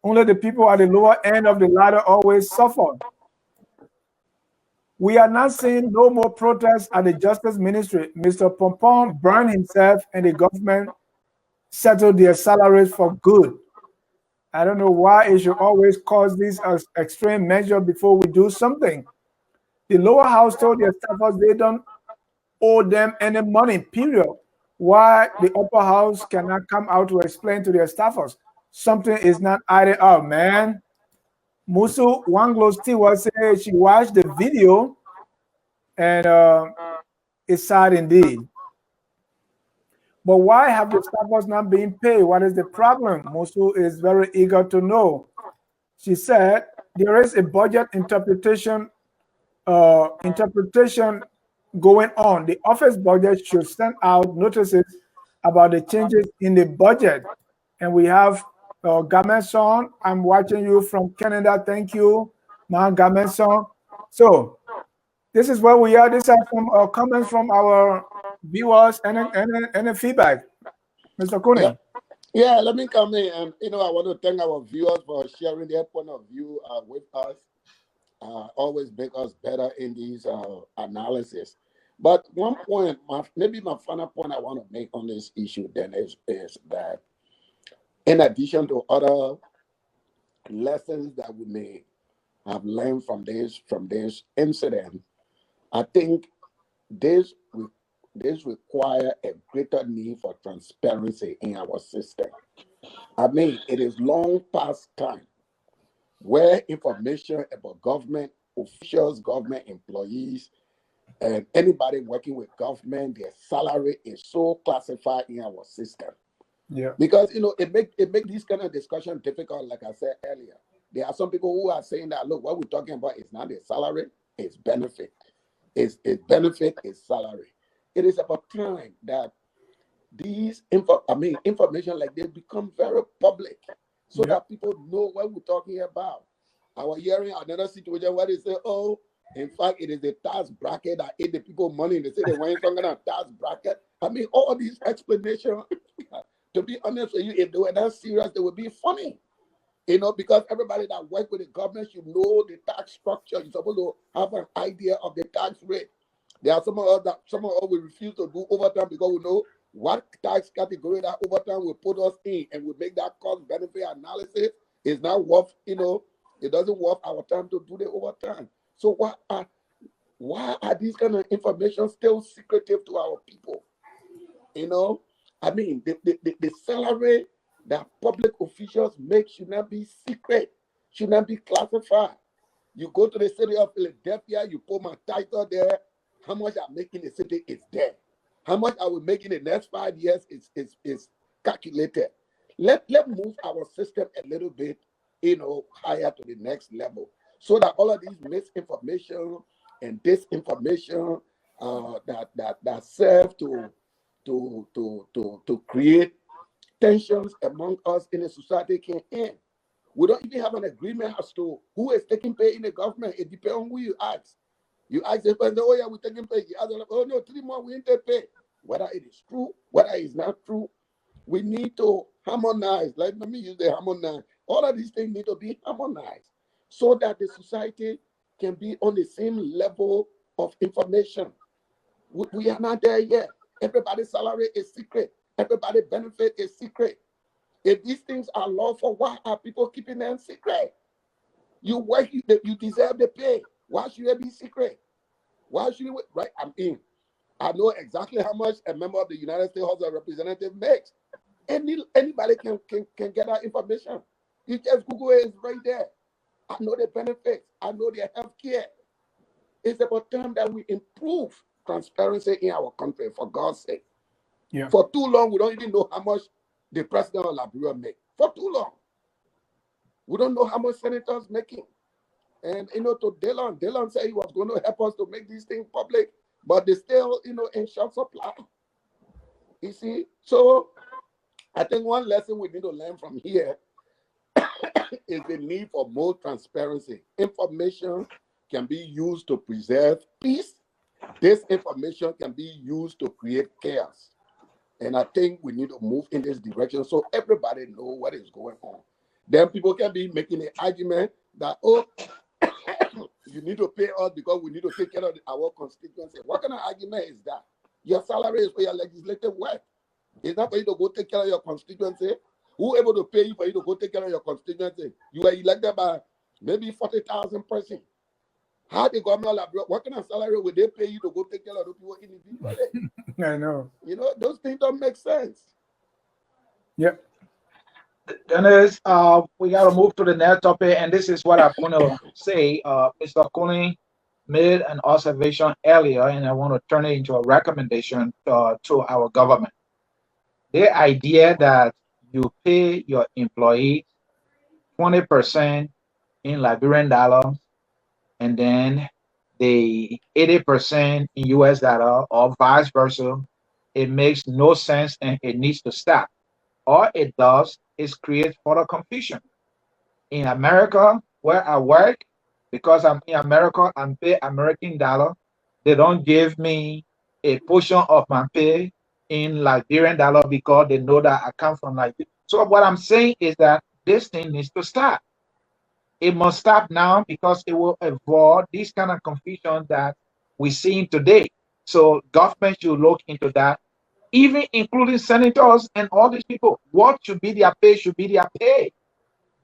Only the people at the lower end of the ladder always suffer. We are not seeing no more protests at the Justice Ministry. Mr. Pompon burned himself and the government settled their salaries for good. I don't know why it should always cause these extreme measures before we do something. The lower house told their staffers they don't owe them any money, period. Why the upper house cannot come out to explain to their staffers? Something is not adding up, man. Musu Wanglo Stewart said she watched the video and it's sad indeed. But why have the staffers not been paid? What is the problem? Musu is very eager to know. She said there is a budget interpretation going on. The office budget should send out notices about the changes in the budget. And we have Gameson. I'm watching you from Canada. Thank you, Mount Gameson. So this is where we are. These are some comments from our viewers and feedback. Mr. Kuhn. Yeah, let me come in. And, I want to thank our viewers for sharing their point of view with us. Always make us better in these analysis. But one point, maybe my final point I want to make on this issue then is that in addition to other lessons that we may have learned from this incident, I think this require a greater need for transparency in our system. I mean, it is long past time where information about government officials, government employees, and anybody working with government, their salary is so classified in our system. Yeah. Because it make these kind of discussion difficult. Like I said earlier, there are some people who are saying that, look, what we're talking about is not a salary, it's benefit. It's benefit, is salary. It is about time that these information like this become very public, so that people know what we're talking about. I was hearing another situation where they say, oh, in fact, it is a tax bracket that ate the people money. They say they went some kind of tax bracket. I mean, all these explanations, to be honest with you, if they were not serious, they would be funny. Because everybody that works with the government should know the tax structure. You're supposed to have an idea of the tax rate. There are some of us will refuse to do overtime because we know what tax category that overtime will put us in, and we make that cost benefit analysis. It's not worth, it doesn't worth our time to do the overtime. So why are these kind of information still secretive to our people? I mean, the salary that public officials make should not be secret, should not be classified. You go to the city of Philadelphia, you put my title there. How much I make in the city is there. How much I will make in the next 5 years is calculated. Let move our system a little bit, higher to the next level, so that all of these misinformation and disinformation that serve to create tensions among us in the society can end. We don't even have an agreement as to who is taking pay in the government. It depends on who you ask. You ask the person, oh yeah, we're taking pay. The other, oh no, 3 months we ain't take pay. Whether it is true, whether it's not true, we need to harmonize. Let me use the harmonize. All of these things need to be harmonized so that the society can be on the same level of information. We are not there yet. Everybody's salary is secret. Everybody's benefit is secret. If these things are lawful, why are people keeping them secret? You work, you deserve the pay. Why should it be secret? Why should it, right? I know exactly how much a member of the United States House of Representatives makes. Anybody can get that information. You just Google it, it's right there. I know the benefits. I know the health care. It's about time that we improve transparency in our country, for God's sake. Yeah. For too long, we don't even know how much the president of Liberia make. For too long. We don't know how much senators making. And, to Dillon said he was going to help us to make these things public, but they still, in short supply. You see? So I think one lesson we need to learn from here is the need for more transparency. Information can be used to preserve peace. Disinformation can be used to create chaos. And I think we need to move in this direction so everybody knows what is going on. Then people can be making an argument that, oh, you need to pay us because we need to take care of our constituency. What kind of argument is that? Your salary is for your legislative work. It's not for you to go take care of your constituency. Who able to pay you for you to go take care of your constituency? You were elected by maybe 40,000 persons. How the government, what kind of salary would they pay you to go take care of those people individually? I know. Those things don't make sense. Yep. Dennis, we got to move to the next topic, and this is what I'm going to say. Mr. Cooley made an observation earlier, and I want to turn it into a recommendation to our government. The idea that you pay your employees 20% in Liberian dollars, and then the 80% in US dollar, or vice versa, it makes no sense and it needs to stop. All it does is create further confusion. In America, where I work, because I'm in America, I'm paid American dollar. They don't give me a portion of my pay in Liberian dollar because they know that I come from Liberia. So what I'm saying is that this thing needs to stop. It must stop now because it will avoid this kind of confusion that we're seeing today. So government should look into that, even including senators and all these people. What should be their pay should be their pay.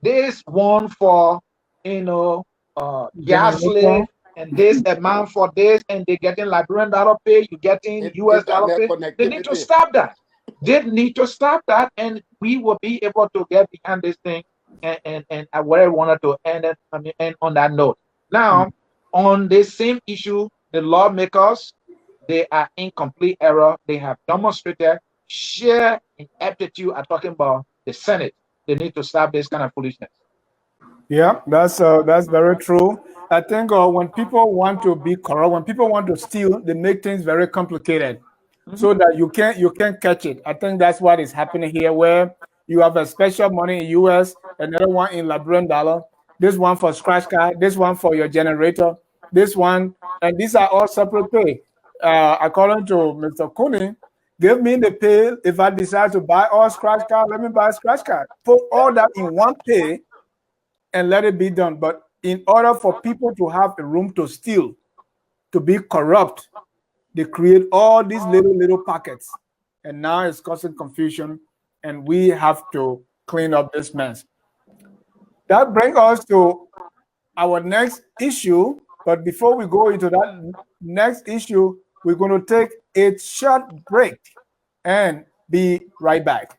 This one for gas slave, and this amount for this, and they getting Liberian dollar pay, you getting US dollar pay. They need to stop that. They need to stop that, and we will be able to get behind this thing. And where I wanted to end it, end on that note. Now, on the same issue, the lawmakers, they are in complete error. They have demonstrated share ineptitude are talking about the Senate. They need to stop this kind of foolishness. Yeah, that's very true. I think when people want to be corrupt, when people want to steal, they make things very complicated, so that you can't catch it. I think that's what is happening here, where you have a special money in US, another one in Liberian dollar, this one for scratch card, this one for your generator, this one, and these are all separate pay. According to Mr. Cooney, give me the pay. If I decide to buy all scratch card, let me buy a scratch card. Put all that in one pay and let it be done. But in order for people to have a room to steal, to be corrupt, they create all these little pockets. And now it's causing confusion, and we have to clean up this mess. That brings us to our next issue. But before we go into that next issue, we're going to take a short break and be right back.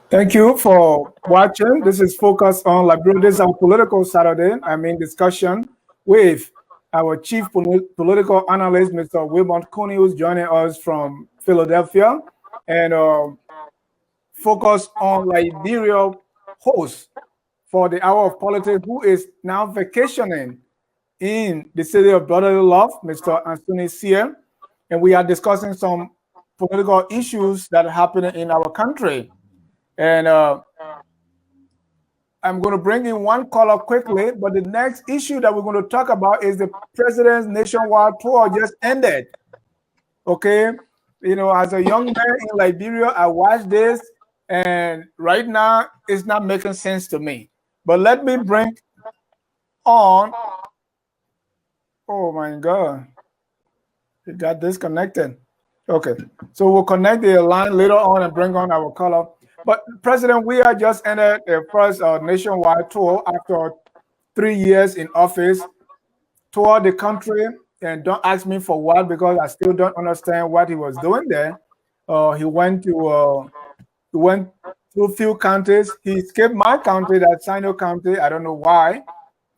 Thank you for watching. This is Focus on Liberia. This is our political Saturday. I'm in discussion with our chief political analyst, Mr. Weah Cooney, who's joining us from Philadelphia, and Focus on Liberia host for the Hour of Politics, who is now vacationing in the city of brotherly love, Mr. Anthony Sear, and we are discussing some political issues that are happening in our country. And I'm going to bring in one caller quickly, but the next issue that we're going to talk about is the president's nationwide tour just ended. Okay, as a young man in Liberia, I watched this, and right now it's not making sense to me. But let me bring on. Oh my God, it got disconnected. Okay, so we'll connect the line later on and bring on our caller. But President Weah just ended the first nationwide tour after 3 years in office, toured the country, and don't ask me for what, because I still don't understand what he was doing there. He went through a few counties. He skipped my county, that Sino County. I don't know why.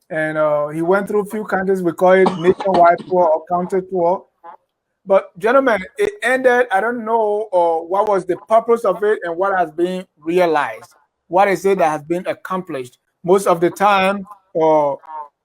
And he went through a few counties. We call it nationwide tour or county tour. But gentlemen, it ended. I don't know what was the purpose of it and what has been realized. What is it that has been accomplished? Most of the time, or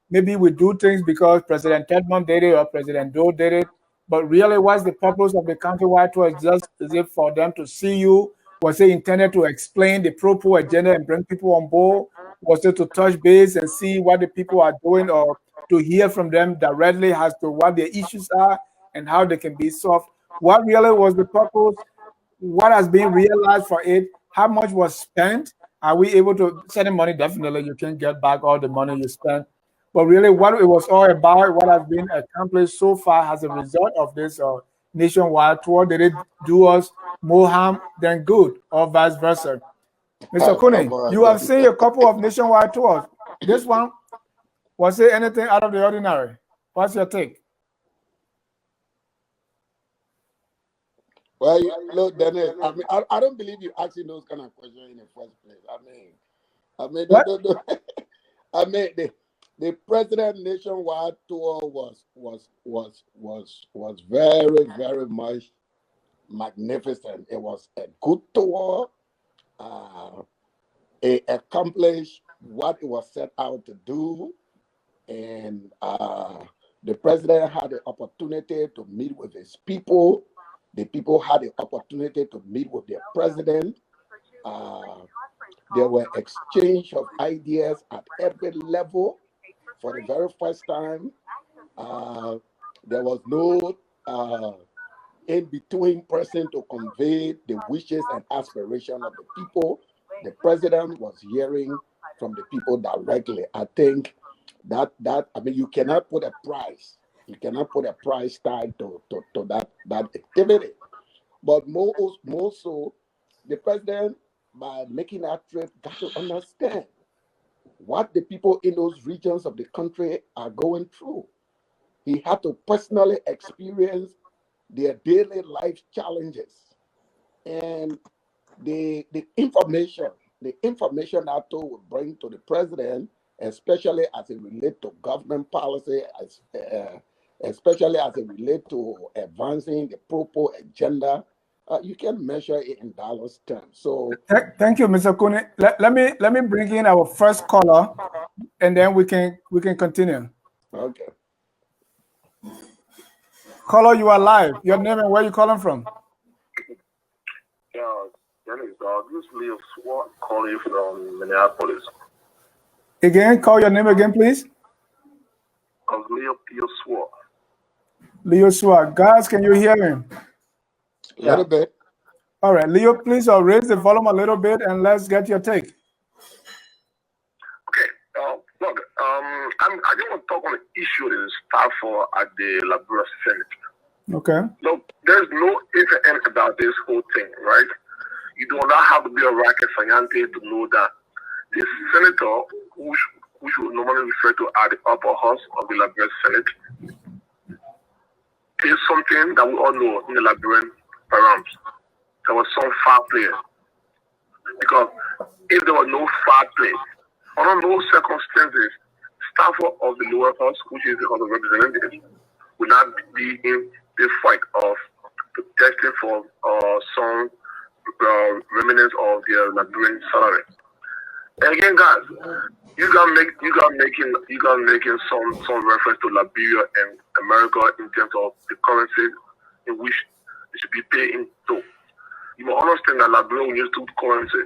maybe we do things because President Tedman did it or President Doe did it. But really, what's the purpose of the countrywide tour? Is it for them to see you? Was it intended to explain the pro-poor agenda and bring people on board? Was it to touch base and see what the people are doing, or to hear from them directly as to what their issues are and how they can be solved? What really was the purpose? What has been realized for it? How much was spent? Are we able to send money? Definitely, you can get back all the money you spent. But really, what it was all about, what has been accomplished so far as a result of this nationwide tour, did it do us more harm than good, or vice versa? Mr. Cooney, you have seen a couple of nationwide tours. This one, was it anything out of the ordinary? What's your take? Well, look, Dennis, I don't believe you asking those kind of questions in the first place. The president nationwide tour was very, very much magnificent. It was a good tour. It accomplished what it was set out to do, and the president had the opportunity to meet with his people. The people had the opportunity to meet with their president. There were exchange of ideas at every level. For the very first time, there was no in-between person to convey the wishes and aspirations of the people. The president was hearing from the people directly. I think that I mean, you cannot put a price. You cannot put a price tag to that activity. But more so, the president, by making that trip, got to understand what the people in those regions of the country are going through. He had to personally experience their daily life challenges. And the information that tool will bring to the president, especially as it relates to government policy, especially as it relates to advancing the pro agenda, you can measure it in dollars terms. So thank you, Mr. Kuni. Let me bring in our first caller, and then we can continue. Okay. Caller, you are live. Your name and where you calling from? This is Leo Swart calling from Minneapolis. Again, call your name again, please. Leo Swart. Leo Swart. Guys, can you hear him? A little bit. All right, Leo, please raise the volume a little bit and let's get your take. Okay. Look, I just want to talk on the issue that is Stafford at the Liberia Senate. Okay. Look, there's no if and end about this whole thing, right? You do not have to be a rocket scientist to know that the senator, who should normally refer to as the upper house of the Liberian Senate, is something that we all know in the Liberian params. There was some foul play. Because if there was no foul play, under no circumstances, Stafford of the lower house, which is the House of Representatives, would not be in this fight of protesting for some remnants of their Liberian salary. And again, guys, you got making some reference to Liberia and America in terms of the currency in which it should be paid into. You must understand that Liberia will use two currency.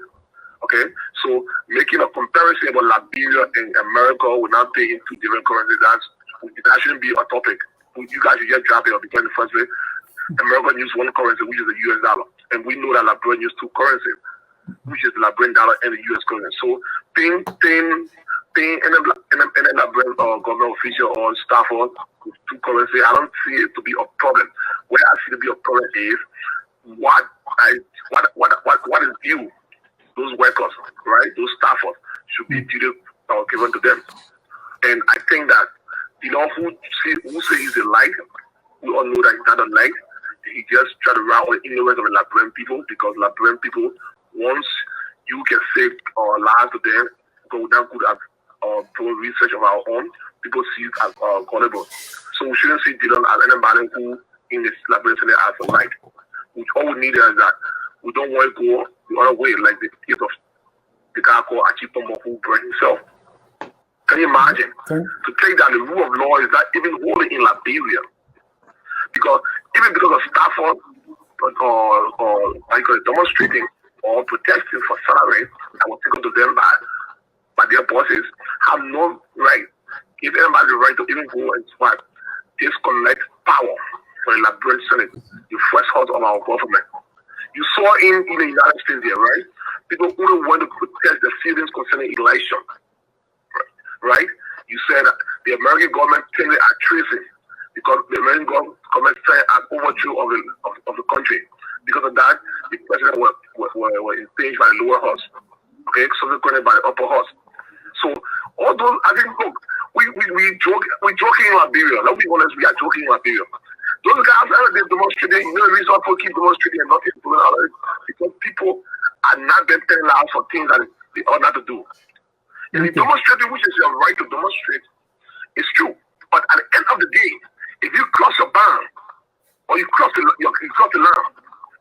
Okay, so making a comparison about Liberia and America will not pay into different currencies. That shouldn't be a topic. You guys should just drop it up because in the first place, America use one currency, which is the US dollar. And we know that Liberia use two currencies, which is the Liberian dollar and the US currency. So paying in a Liberian government official or staff with two currency, I don't see it to be a problem. Where I see it to be a problem is what is due those workers, right? Those staffers should be duty given to them. And I think that who say he's a light, we all know that he's not a light. He just try to round the ignorance of the Liberian people, because Liberian people, once you can save lives to them, go down good at doing research of our own, people see it as gullible. So we shouldn't see Dylan as anybody who in this Liberian Senate as a light. All we need is that we don't want to go the other way, like the case of the guy called Achipamo who burned himself. Can you imagine? To take that the rule of law is not even holding in Liberia. Because even because of Stafford or demonstrating or protesting for salary that was taken to them by their bosses, have no right, give anybody the right to even go and disconnect power for the Liberian Senate, the first house of our government. You saw in the United States there, right? People only want to protest the feelings concerning election, right? You said that the American government claimed it as treason because the American government said an overthrow of the country. Because of that, the president was impeached by the lower house, okay, subsequently by the upper house. So all those, I think, look, we're joking in Liberia. Let's be honest, we are joking in Liberia. Those guys, they're demonstrating, the reason why people keep demonstrating and nothing doing out of it, because people are not being penalized for things that they ought not to do. And the demonstrating, which is your right to demonstrate, is true. But at the end of the day, if you cross a bound or you cross the line,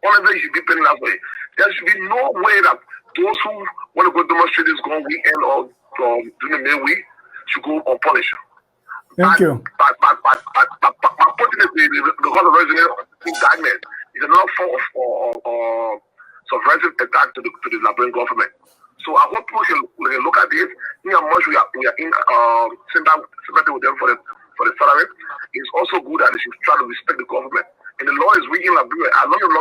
one of them should be penalized for it. There should be no way that those who want to go demonstrate this going weekend or during the midweek should go unpunished. Thank you. But unfortunately, because of resident indictment is another form of subversive attack to the Liberian government. So I hope people can look at this. In how much we are in sympathy with them for the salary. It's also good that they should try to respect the government. And the law is weak in Liberia. As long as the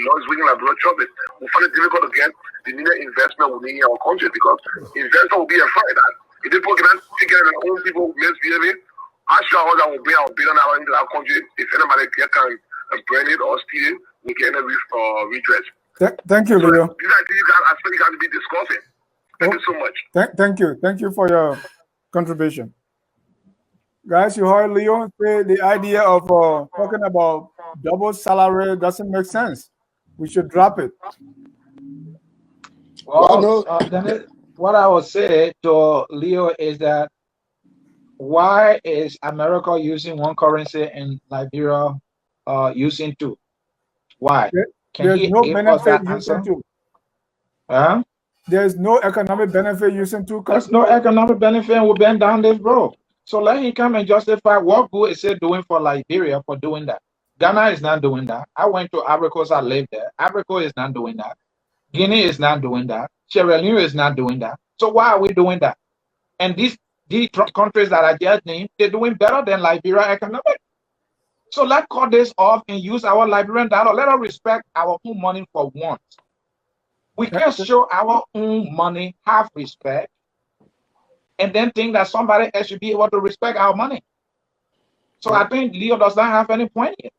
law is weak in Liberia, trust it, we'll find it difficult to get the needed investment we need in our country because investors will be afraid that if people cannot take care of their own people misbehaving, I'm sure that will bring our $1 billion into our country. If anybody can burn it or steal it, we get a redress. Thank you, Leo. These are things that I think you got to be discussing. Thank you so much. Thank you. Thank you for your contribution. Guys, you heard Leo say the idea of talking about double salary doesn't make sense. We should drop it. Well, Dennis, what I would say to Leo is that why is America using one currency and Liberia using two? Why? There's no benefit using two. Huh? There's no economic benefit using two. There's no economic benefit, and we'll bend down this road. So let him come and justify what good is it doing for Liberia for doing that. Ghana is not doing that. I went to Ivory Coast, I lived there. Ivory Coast is not doing that. Guinea is not doing that. Sierra Leone is not doing that. So why are we doing that? And these countries that I just named, they're doing better than Liberia economically. So let's cut this off and use our Liberian dollar. Let us respect our own money for once. We can't show our own money, have respect, and then think that somebody else should be able to respect our money. So I think Leo does not have any point here.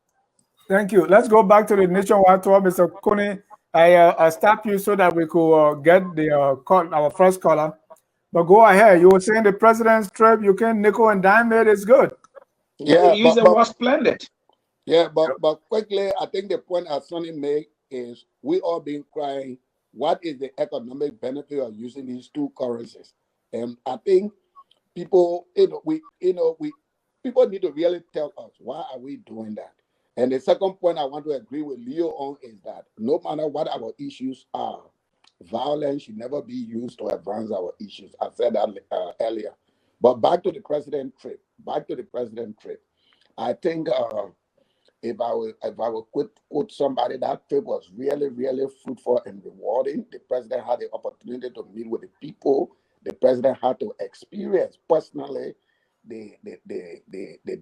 Thank you. Let's go back to the nationwide tour, Mr. Kone. I stopped you so that we could get the our first caller. But go ahead. You were saying the president's trip, you can nickel and dime it is good. Yeah, it was splendid. Yeah, but quickly, I think the point as Sonny made is we all been crying. What is the economic benefit of using these two currencies? And I think people, people need to really tell us why are we doing that. And the second point I want to agree with Leo on is that no matter what our issues are, violence should never be used to advance our issues. I said that earlier. But back to the president trip. I think if I will quote somebody, that trip was really, really fruitful and rewarding. The president had the opportunity to meet with the people. The president had to experience personally the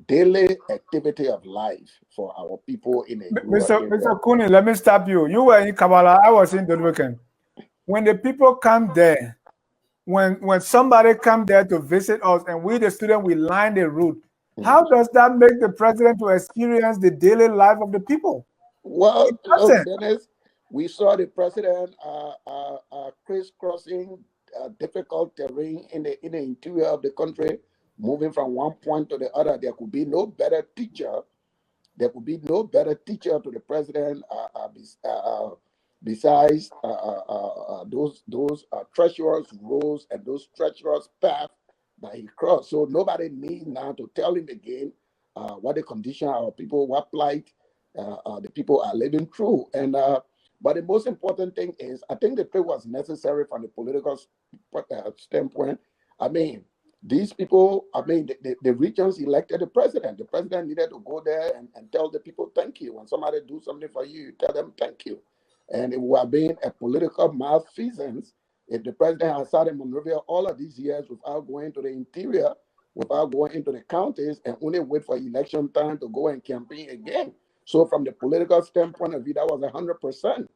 daily activity of life for our people in a Mr. Kune, let me stop you. You were in Kabbalah, I was in the weekend. When the people come there, when somebody come there to visit us and we the student, we line the route, how does that make the president to experience the daily life of the people? Well, look, Dennis, we saw the president crisscrossing difficult terrain in the interior of the country, moving from one point to the other. There could be no better teacher. There could be no better teacher to the president besides those treacherous roads and those treacherous paths that he crossed. So nobody needs now to tell him again what the condition of our people, what plight the people are living through. And but the most important thing is, I think the trip was necessary from the political standpoint. I mean, these people, the regions elected the president. The president needed to go there and tell the people thank you. When somebody do something for you, you tell them thank you. And it would have been a political malfeasance if the president had sat in Monrovia all of these years without going to the interior, without going into the counties, and only wait for election time to go and campaign again. So from the political standpoint of view, that was 100%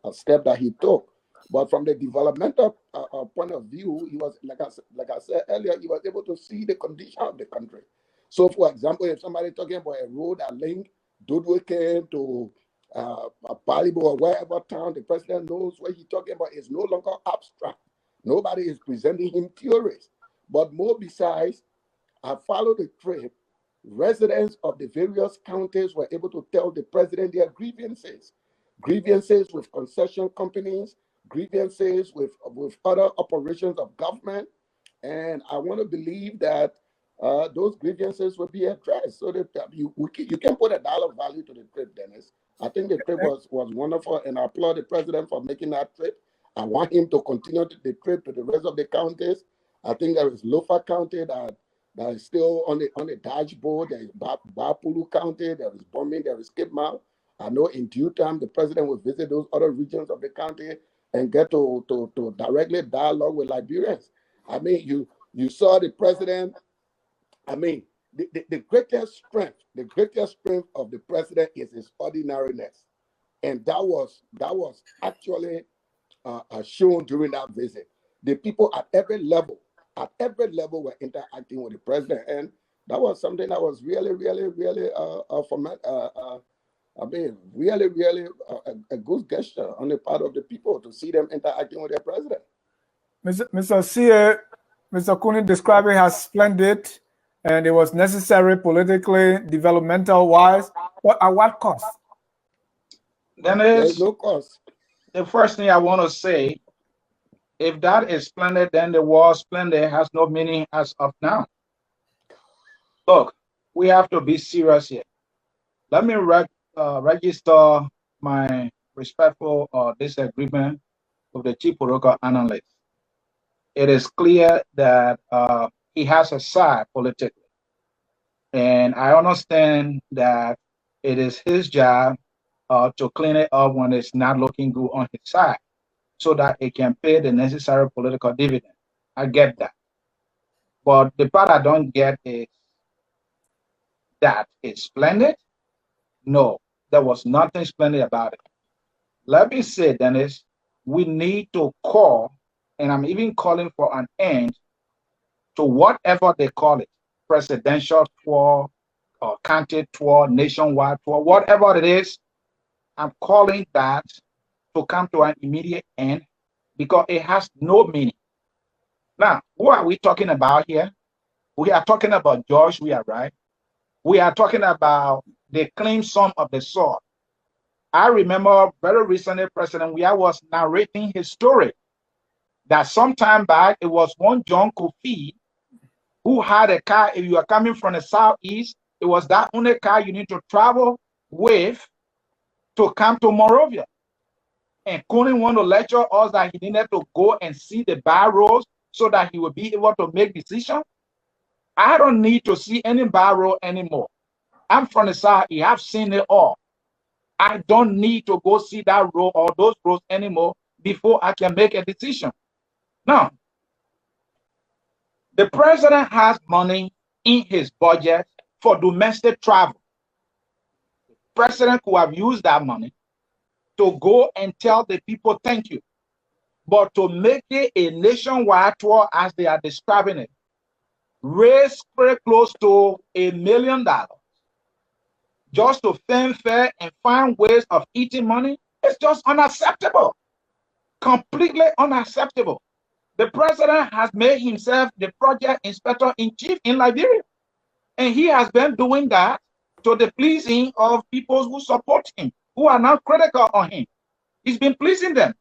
a step that he took. But from the developmental point of view, he was, like I said earlier, he was able to see the condition of the country. So, for example, if somebody talking about a road that link Dudweke to Palibo or wherever town, the president knows what he's talking about is no longer abstract. Nobody is presenting him theories. But more besides, I followed the trip. Residents of the various counties were able to tell the president their grievances with concession companies, grievances with other operations of government. And I want to believe that those grievances will be addressed so that you can put a dollar value to the trip, Dennis. I think the trip was wonderful, and I applaud the president for making that trip. I want him to continue the trip to the rest of the counties. I think there is Lofa County that is still on the dashboard. There is Bapulu County, there is Bombing, there is Cape Mount. I know in due time the president will visit those other regions of the county and get to directly dialogue with Liberians. I mean, you saw the president. I mean, the greatest strength of the president is his ordinariness, and that was actually shown during that visit. The people at every level were interacting with the president, and that was something that was really a good gesture on the part of the people to see them interacting with their president. Mr. C.A., Mr. Kuni described it as splendid, and it was necessary politically, developmental-wise, but at what cost? Then There's no cost. The first thing I want to say, if that is splendid, then the word splendid has no meaning as of now. Look, we have to be serious here. Let me register my respectful disagreement with the chief political analyst. It is clear that he has a side politically. And I understand that it is his job to clean it up when it's not looking good on his side, so that it can pay the necessary political dividend. I get that. But the part I don't get is that it's splendid. No, there was nothing splendid about it. Let me say, Dennis, we need to call, and I'm even calling for an end to whatever they call it, presidential tour, or county tour, nationwide tour, whatever it is. I'm calling that to come to an immediate end because it has no meaning. Now, who are we talking about here? We are talking about George Weah, right? We are talking about the claim sum of the sword. I remember very recently President Weah was narrating his story that sometime back it was one John Kofi who had a car. If you are coming from the southeast, it was that only car you need to travel with to come to Monrovia. And Cooney wanted to lecture us that he needed to go and see the barrows so that he would be able to make decisions. I don't need to see any barrow anymore. I'm from the south. I have seen it all. I don't need to go see that road or those roads anymore before I can make a decision. Now, the president has money in his budget for domestic travel. The president could have used that money to go and tell the people thank you. But to make it a nationwide tour as they are describing it, raise very close to $1 million just to fanfare and find ways of eating money, it's just unacceptable. Completely unacceptable. The president has made himself the project inspector-in-chief in Liberia. And he has been doing that to the pleasing of people who support him, who are now critical on him. He's been pleasing them.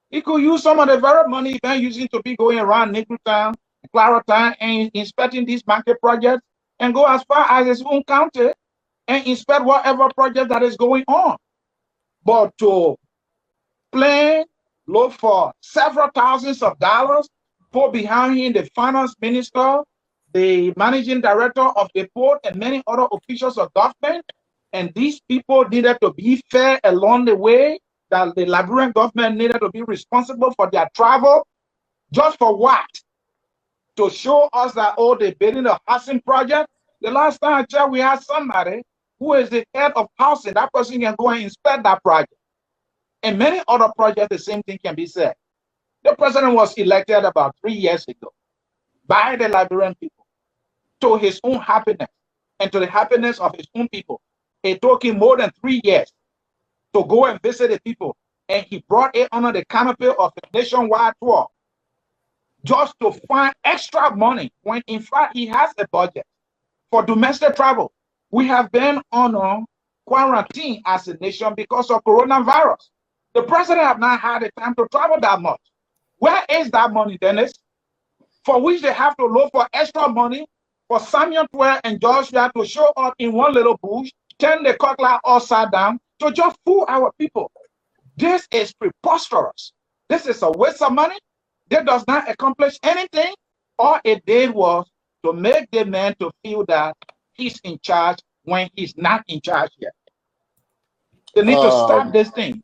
He could use some of the very money he's been using to be going around Nickeltown, Claratown, and inspecting these market projects and go as far as his own county and inspect whatever project that is going on. But to plan, look for several thousands of dollars, put behind him the finance minister, the managing director of the port, and many other officials of government, and these people needed to be fair along the way, that the Liberian government needed to be responsible for their travel, just for what? To show us that, oh, they're building a housing project. The last time I checked, we had somebody who is the head of housing. That person can go and inspect that project. And many other projects, the same thing can be said. The president was elected about 3 years ago by the Liberian people to his own happiness and to the happiness of his own people. It took him more than 3 years to go and visit the people. And he brought it under the canopy of a nationwide tour just to find extra money when in fact he has a budget for domestic travel. We have been on quarantine as a nation because of coronavirus. The president have not had the time to travel that much. Where is that money, Dennis? For which they have to look for extra money for Samuel Weah and George Weah to show up in one little bush, turn the cutlass upside down to just fool our people. This is preposterous. This is a waste of money. That does not accomplish anything. All it did was to make the man to feel that he's in charge when he's not in charge yet. They need to stop this thing.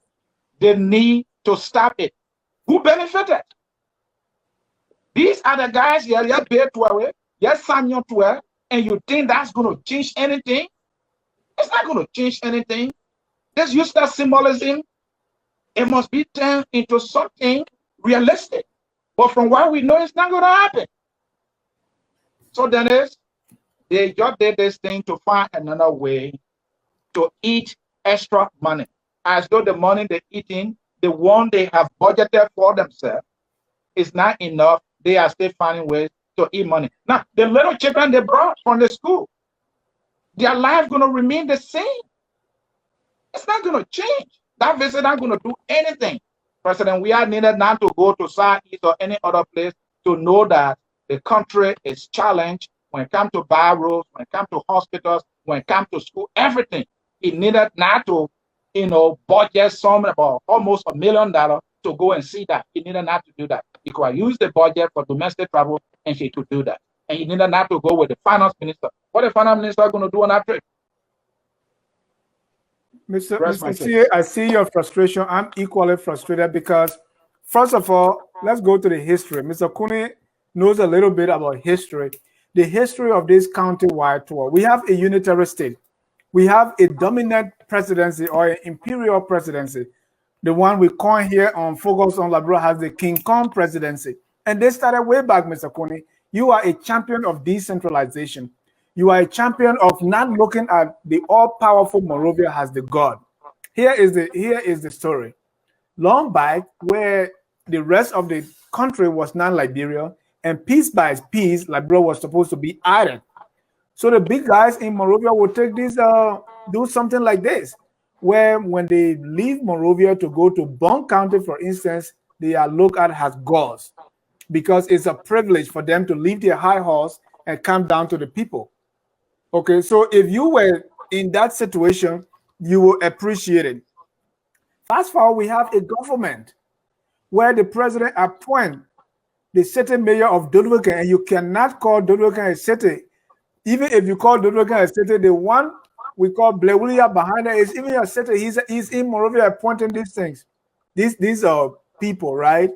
They need to stop it. Who benefited? These are the guys here. Yes, Bear Tuere. Yes, Samuel Tuere. and you think that's going to change anything? It's not going to change anything. Just use that symbolism. It must be turned into something realistic. But from what we know, it's not going to happen. So then they just did this thing to find another way to eat extra money, as though the money they're eating, the one they have budgeted for themselves, is not enough. They are still finding ways to eat money. Now, the little children they brought from the school, their life going to remain the same. It's not going to change. That visit not going to do anything. President Weah needed not to go to Southeast or any other place to know that the country is challenged when it comes to bar roads, when it comes to hospitals, when it comes to school, everything. He needed not to, budget some about almost $1 million to go and see that. He needed not to do that. He could use the budget for domestic travel and he could do that. And he needed not to go with the finance minister. What the finance minister going to do on that trip? Mr. C, I see your frustration. I'm equally frustrated because, first of all, let's go to the history. Mr. Kune knows a little bit about history. The history of this county-wide tour. We have a unitary state. We have a dominant presidency or an imperial presidency. The one we coin here on Focus on Liberia has the King Kong presidency. And they started way back, Mr. Kune. You are a champion of decentralization. You are a champion of not looking at the all-powerful Monrovia as the god. Here is the story. Long back, where the rest of the country was not Liberia, and piece by piece, Liberia was supposed to be added. So the big guys in Monrovia will take this, do something like this, where when they leave Monrovia to go to Bond County, for instance, they are looked at as gods, because it's a privilege for them to leave their high horse and come down to the people. Okay, so if you were in that situation, you will appreciate it. Fast forward, we have a government where the president appoints the city mayor of Dodowika, and you cannot call Dodowika a city. Even if you call Dodowika a city, the one we call Weah behind it is even a city. He's in Monrovia appointing these things. These are people, right?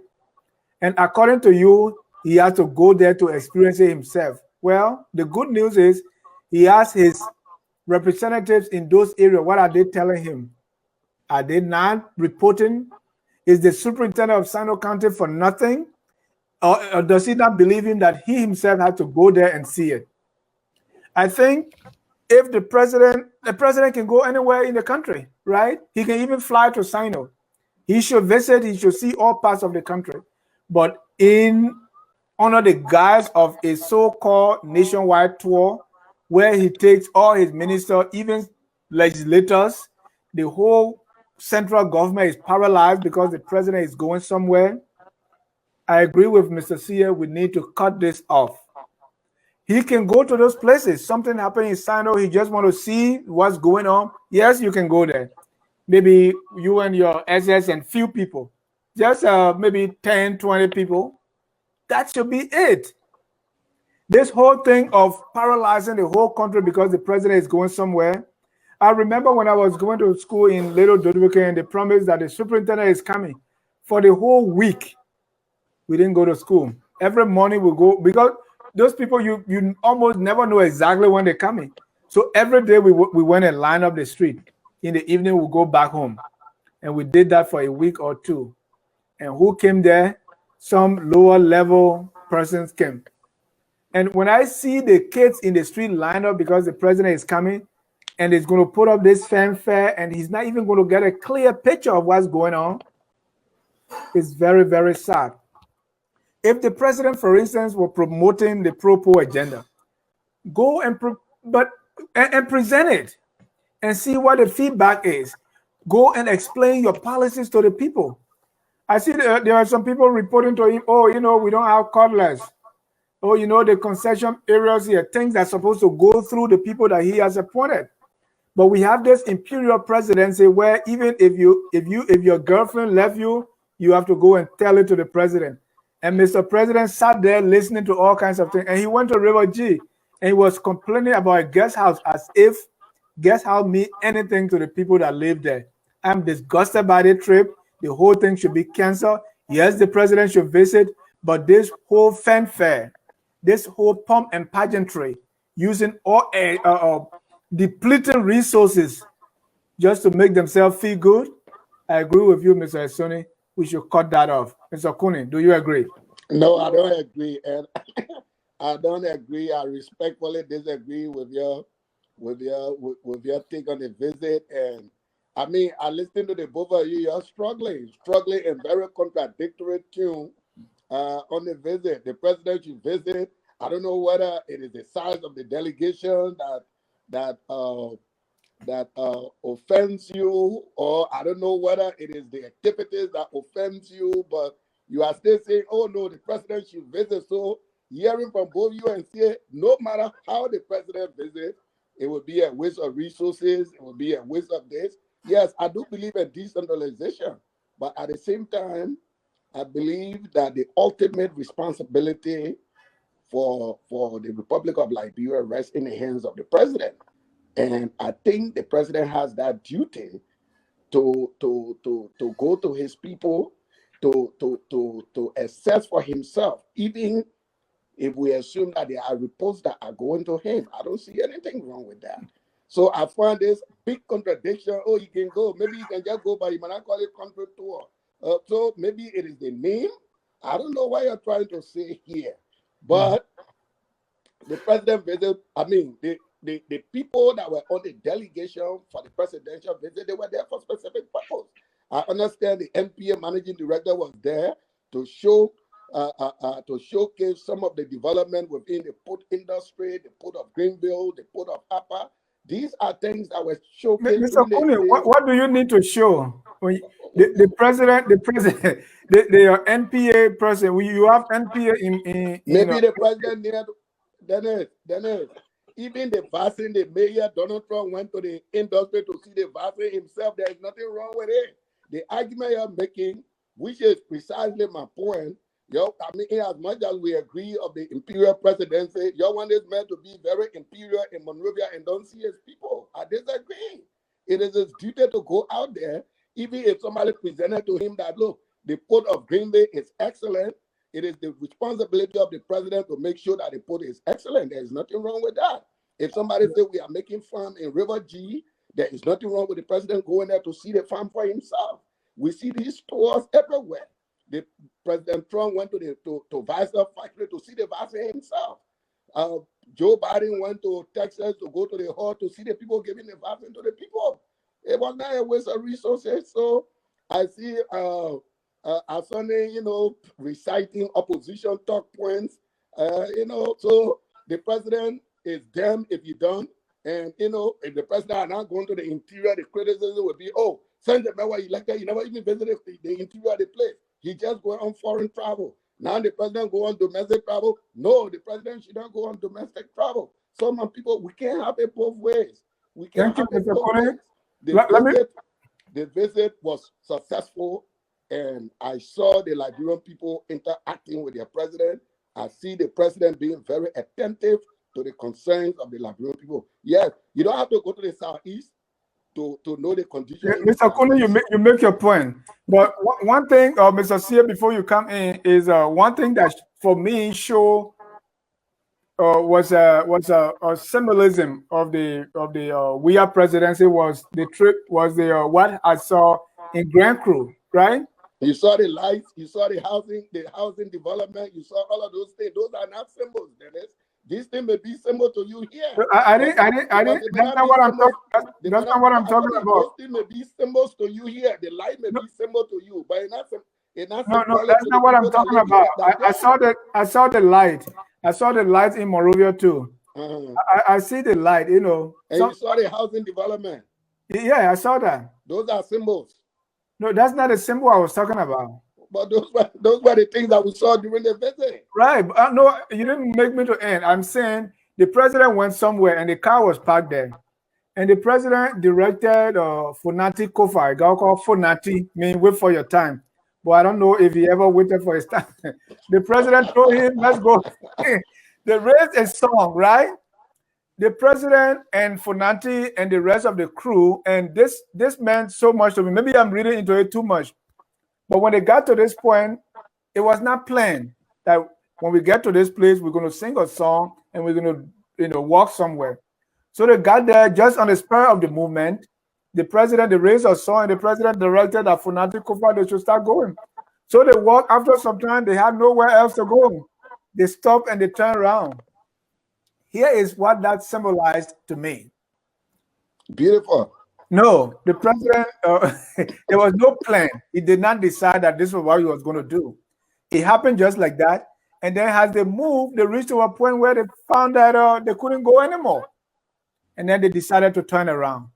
And according to you, he has to go there to experience it himself. Well, the good news is he has his representatives in those areas. What are they telling him? Are they not reporting? Is the superintendent of Sino County for nothing? Or does he not believe him that he himself had to go there and see it? I think if the president can go anywhere in the country, right? He can even fly to Sino. He should visit, he should see all parts of the country. But under the guise of a so-called nationwide tour, where he takes all his ministers, even legislators, the whole central government is paralyzed because the president is going somewhere. I agree with Mr. Sia, we need to cut this off. He can go to those places. Something happened in Sino, he just want to see what's going on. Yes, you can go there. Maybe you and your SS and few people. Just maybe 10, 20 people. That should be it. This whole thing of paralyzing the whole country because the president is going somewhere. I remember when I was going to school in Little Dodowika and they promised that the superintendent is coming. For the whole week, we didn't go to school. Every morning we go, because those people, you almost never know exactly when they're coming. So every day we went and lined up the street. In the evening, we go back home. And we did that for a week or two. And who came there? Some lower level persons came. And when I see the kids in the street lined up because the president is coming and is going to put up this fanfare and he's not even going to get a clear picture of what's going on, it's very, very sad. If the president, for instance, were promoting the pro-poor agenda, go and present it and see what the feedback is. Go and explain your policies to the people. I see there are some people reporting to him, oh, we don't have cutlass. Oh, the concession areas here, things that are supposed to go through the people that he has appointed. But we have this imperial presidency where even if your girlfriend left you, you have to go and tell it to the president. And Mr. President sat there listening to all kinds of things. And he went to River G and he was complaining about a guest house as if guest house mean anything to the people that live there. I'm disgusted by the trip. The whole thing should be canceled. Yes, the president should visit, but this whole fanfare, this whole pomp and pageantry using all depleting resources just to make themselves feel good. I agree with you, Mr. Esoni. We should cut that off. Mr. Kuni, do you agree? No, I don't agree, and I don't agree. I respectfully disagree with your take on the visit. And I mean, I listened to the both of you. You're struggling in very contradictory tune on the visit. The president you visit, I don't know whether it is the size of the delegation that offends you, or I don't know whether it is the activities that offends you, but you are still saying, oh no, the president should visit. So hearing from both you and say, no matter how the president visits, it will be a waste of resources, it will be a waste of this. Yes, I do believe in decentralization, but at the same time, I believe that the ultimate responsibility for the Republic of Liberia rests in the hands of the president. And I think the president has that duty to go to his people, to assess for himself, even if we assume that there are reports that are going to him. I don't see anything wrong with that. So I find this big contradiction. Oh, you can go. Maybe you can just go, but you might not call it country tour. So maybe it is the name. I don't know what you're trying to say here. But the president visit, I mean, the people that were on the delegation for the presidential visit, they were there for specific purpose. I understand the NPA managing director was there to show to showcase some of the development within the port industry, the port of Greenville, the port of Upper. These are things that were showcased. Mr. Kuni, what do you need to show? The president, the NPA person, you have NPA in maybe the president needed Dennis. Even the vaccine, the mayor, Donald Trump went to the industry to see the vaccine himself. There is nothing wrong with it. The argument you're making, which is precisely my point, I mean, as much as we agree of the imperial presidency, you want this man to be very imperial in Monrovia and don't see his people. I disagree. It is his duty to go out there, even if somebody presented to him that, look, the port of Green Bay is excellent. It is the responsibility of the president to make sure that the port is excellent. There is nothing wrong with that. If somebody says we are making farm in River G, there is nothing wrong with the president going there to see the farm for himself. We see these stores everywhere. The President Trump went to Visor factory to see the vaccine himself. Joe Biden went to Texas to go to the hall to see the people giving the vaccine to the people. It was not a waste of resources. So I see Asane, reciting opposition talk points. So the president is damned if you don't. And if the president are not going to the interior, the criticism would be, oh, send the man where you elected, you never even visited the interior of the place. He just go on foreign travel. Now the president go on domestic travel. No, the president should not go on domestic travel. Some people, we can't have it both ways. We can't have it both ways. The visit was successful, and I saw the Liberian people interacting with their president. I see the president being very attentive to the concerns of the Liberian people. Yes, you don't have to go to the southeast to know the condition. Mr. Kuni, you make your point. But one thing, Mr. Sia, before you come in, is one thing that for me show was a symbolism of the Weah presidency was the trip, was the what I saw in Grand Cru, right? You saw the lights, you saw the housing development, you saw all of those things. Those are not symbols, Dennis. This thing may be symbol to you here. I didn't. That's not what I'm talking. That's not what I'm talking about. Those things may be symbols to you here. The light may be symbol to you, but it's not. No, that's not what I'm talking about. I saw the light. I saw the light in Monrovia too. I see the light. And you saw the housing development. Yeah, I saw that. Those are symbols. No, that's not the symbol I was talking about. But those were the things that we saw during the visit. Right. No, you didn't make me to end. I'm saying the president went somewhere and the car was parked there. And the president directed Funati Kofa, a guy called Funati, mean wait for your time. But I don't know if he ever waited for his time. The president told him, let's go. They raised a song, right? The president and Funati and the rest of the crew, and this meant so much to me. Maybe I'm reading into it too much. But when they got to this point, it was not planned that when we get to this place, we're going to sing a song and we're going to walk somewhere. So they got there just on the spur of the movement. The president, the race or so, and the president directed that Funanti Kufa, they should start going. So they walked. After some time, they had nowhere else to go. They stopped and they turned around. Here is what that symbolized to me. Beautiful. No, the president, there was no plan. He did not decide that this was what he was going to do. It happened just like that. And then as they moved, they reached to a point where they found that they couldn't go anymore. And then they decided to turn around.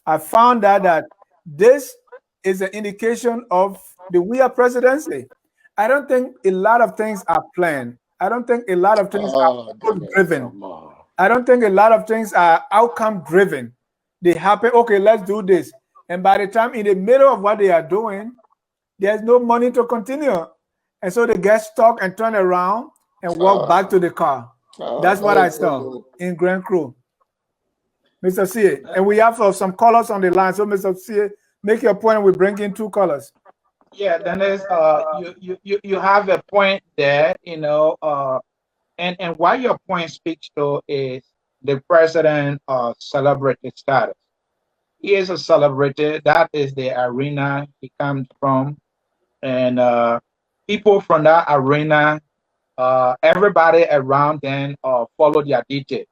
I found out that this is an indication of the Weah presidency. I don't think a lot of things are planned. I don't think a lot of things are driven. I don't think a lot of things are outcome driven. They happen, okay, let's do this. And by the time in the middle of what they are doing, there's no money to continue. And so they get stuck and turn around and walk back to the car. That's what I saw in Grand Cru. Mr. C. And we have some colors on the line. So Mr. C, make your point. We bring in 2 colors. Yeah, Dennis, you have a point there, and what your point speaks to is the president celebrity status. He is a celebrity. That is the arena he comes from, and people from that arena, everybody around them follow their details,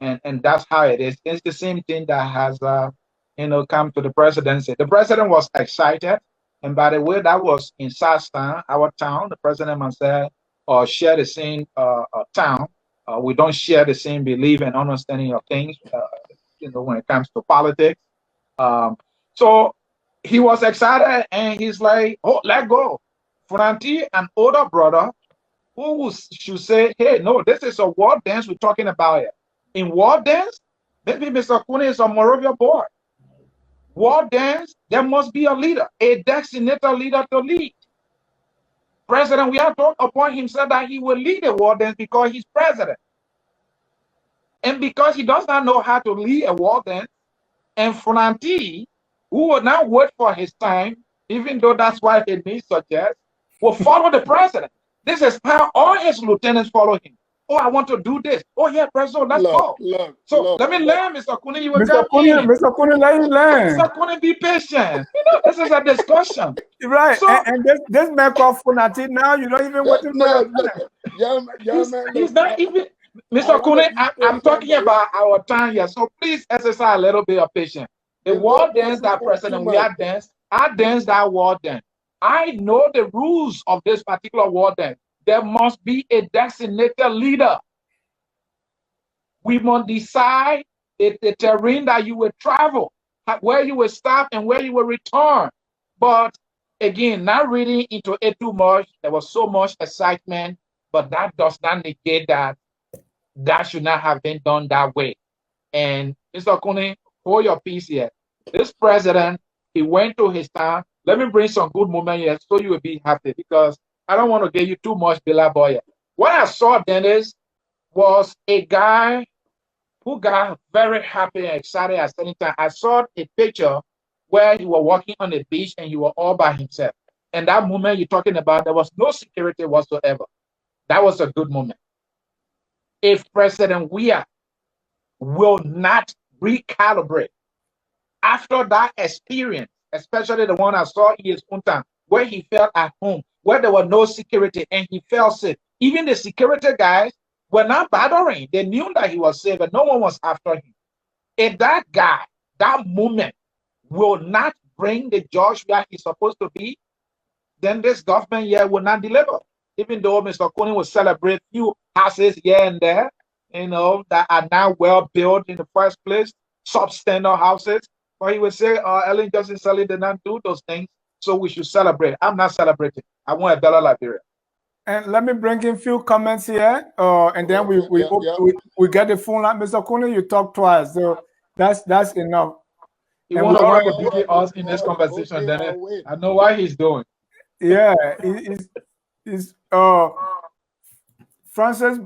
and that's how it is. It's the same thing that has come to the presidency. The president was excited, and by the way, that was in Southtown, our town. The president myself share the same town. We don't share the same belief and understanding of things, when it comes to politics. So he was excited, and he's like, "Oh, let go." Franti, an older brother, who should say, "Hey, no, this is a war dance we're talking about here. In war dance, maybe Mr. Kune is a Morovia boy. War dance, there must be a leader, a designated leader to lead. President Weah told upon himself that he will lead a war dance because he's president. And because he does not know how to lead a war dance, and Funanti, who will now wait for his time, even though that's why he needs suggest, will follow the president. This is how all his lieutenants follow him. Oh, I want to do this. Oh, yeah, President, let's go. Let me learn, Mr. Kune. You will come in. Mr. Kune, let him learn. Mr. Kune, be patient. This is a discussion. Right. So, and this man called Funanti now, you don't even want to know. He's not even, Mr. Kune, I'm talking about our time here. So please exercise a little bit of patience. The war dance that President Weah danced, I danced that war dance. I know the rules of this particular war dance. There must be a designated leader. We must decide the terrain that you will travel, where you will stop and where you will return. But again, not reading into it too much. There was so much excitement, but that does not negate that should not have been done that way. And Mr. Kune, hold your peace here. This president, he went to his town. Let me bring some good moment here so you will be happy, because I don't want to give you too much Bila Boy. What I saw, Dennis, was a guy who got very happy and excited at the same time. I saw a picture where he was walking on the beach and he was all by himself. And that moment you're talking about, there was no security whatsoever. That was a good moment. If President Weah will not recalibrate after that experience, especially the one I saw in his hometown, where he felt at home, where there was no security and he felt safe. Even the security guys were not bothering. They knew that he was safe and no one was after him. If that guy, that moment, will not bring the judge where he's supposed to be, then this government here will not deliver. Even though Mr. Kune will celebrate few houses here and there, that are now well built in the first place, substandard houses, but he will say, Ellen Johnson Sally did not do those things, so we should celebrate. I'm not celebrating. I want a better Liberia. And let me bring in a few comments here, and then we get the phone line. Mr. Kune, you talked twice, so that's enough. He wants to defeat us in this conversation, then I know why he's doing. Yeah, he's Francis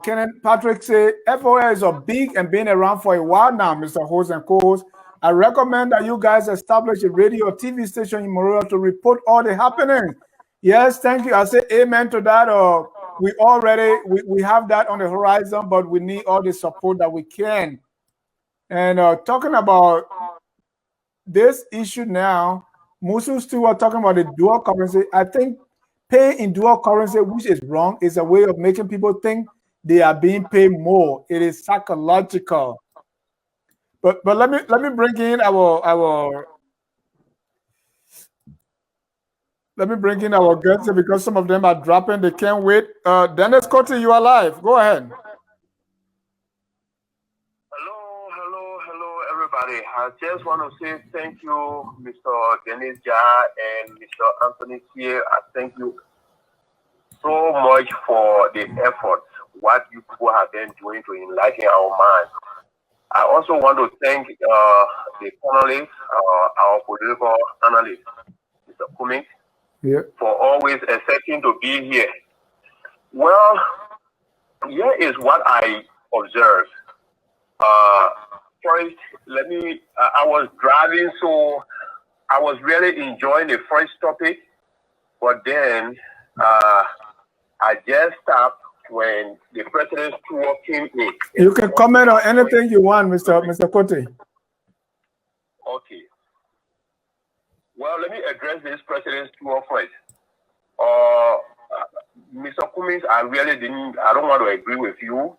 Kenneth Patrick say FOA is a big and been around for a while now, Mr. Host and co-host. I recommend that you guys establish a radio or TV station in Morovia to report all the happenings. Yes, thank you. I say amen to that. we have that on the horizon, but we need all the support that we can. And talking about this issue now, Musu still are talking about the dual currency. I think paying in dual currency, which is wrong, is a way of making people think they are being paid more. It is psychological. But let me bring in our guests here because some of them are dropping. They can't wait. Dennis Cote, you are live. Go ahead. Hello, everybody. I just want to say thank you, Mr. Dennis Jah and Mr. Anthony here. I thank you so much for the efforts, what you people have been doing to enlighten our minds. I also want to thank the panelists, our political analyst, Mr. Cummings, for always accepting to be here. Well, here is what I observed. First, I was driving, so I was really enjoying the first topic, but then I just stopped when the president's tour came in. You can comment on anything you want, Mr. Cote. Okay. Well, let me address this president's tour first. Mr. Cummings, I don't want to agree with you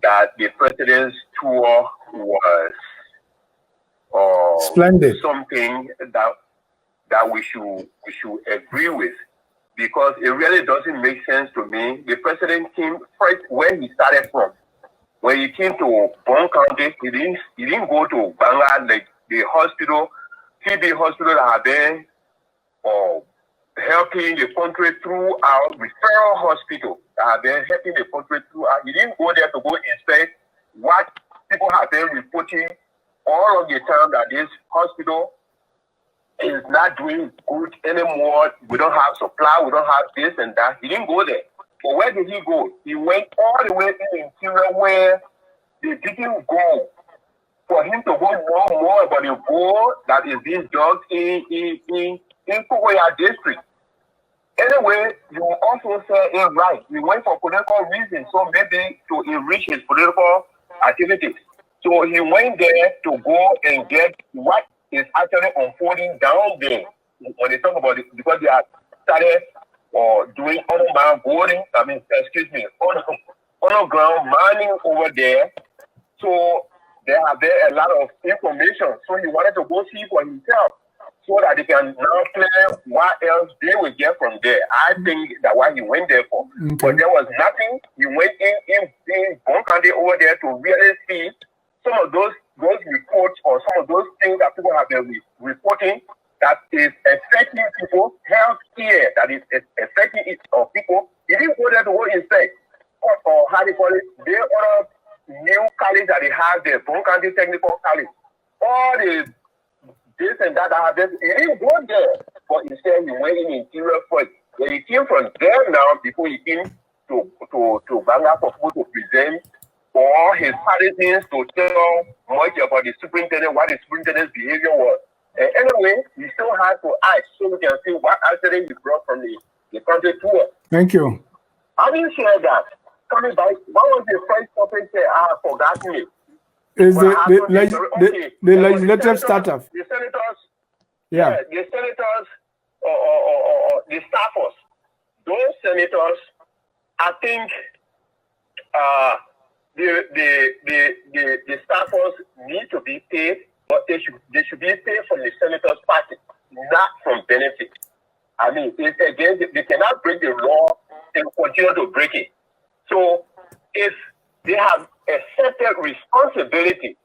that the president's tour was splendid, something that we should agree with, because it really doesn't make sense to me. The president came first where he started from. When he came to Bon County, he didn't go to Banga, like the hospital, TB hospital that have been helping the country through our referral hospital that have been helping the country throughout. He didn't go there to go inspect what people have been reporting all of the time, that this hospital is not doing good anymore. We don't have supply, we don't have this and that. He didn't go there. But where did he go? He went all the way in the interior where they didn't go. For him to go more about the war that is being done in Weah district. Anyway, you also say it right. He went for political reasons, so maybe to enrich his political activities. So he went there to go and get what is actually unfolding down there. When they talk about it, because they have started doing underground underground mining over there. So there have been a lot of information. So he wanted to go see for himself, so that they can now plan what else they will get from there. I think that what he went there for. Okay. But there was nothing. He went in Bon County over there to really see some of those reports or some of those things that people have been reporting that is affecting people's health care, that is affecting it of people. He didn't go there to go inspect or how they call it. There are new college that they have there, Bon County Technical College. All the this and that have been, he didn't go there, but instead he went in interior first. When he came from there now, before he came to Banga for people to present all his partisans, to tell much about the superintendent, what the superintendent's behavior was. And anyway, we still had to ask so we can see what actually he brought from the country tour. Thank you. Having said that, coming back, what was the first topic say? I have forgotten it. Is the legislative startup. The senators, the senators or the staffers. Those senators, I think the staffers need to be paid, but they should be paid from the senators' party, not from benefits. I mean, it's against, they cannot break the law and continue to break it. So if they have accepted responsibility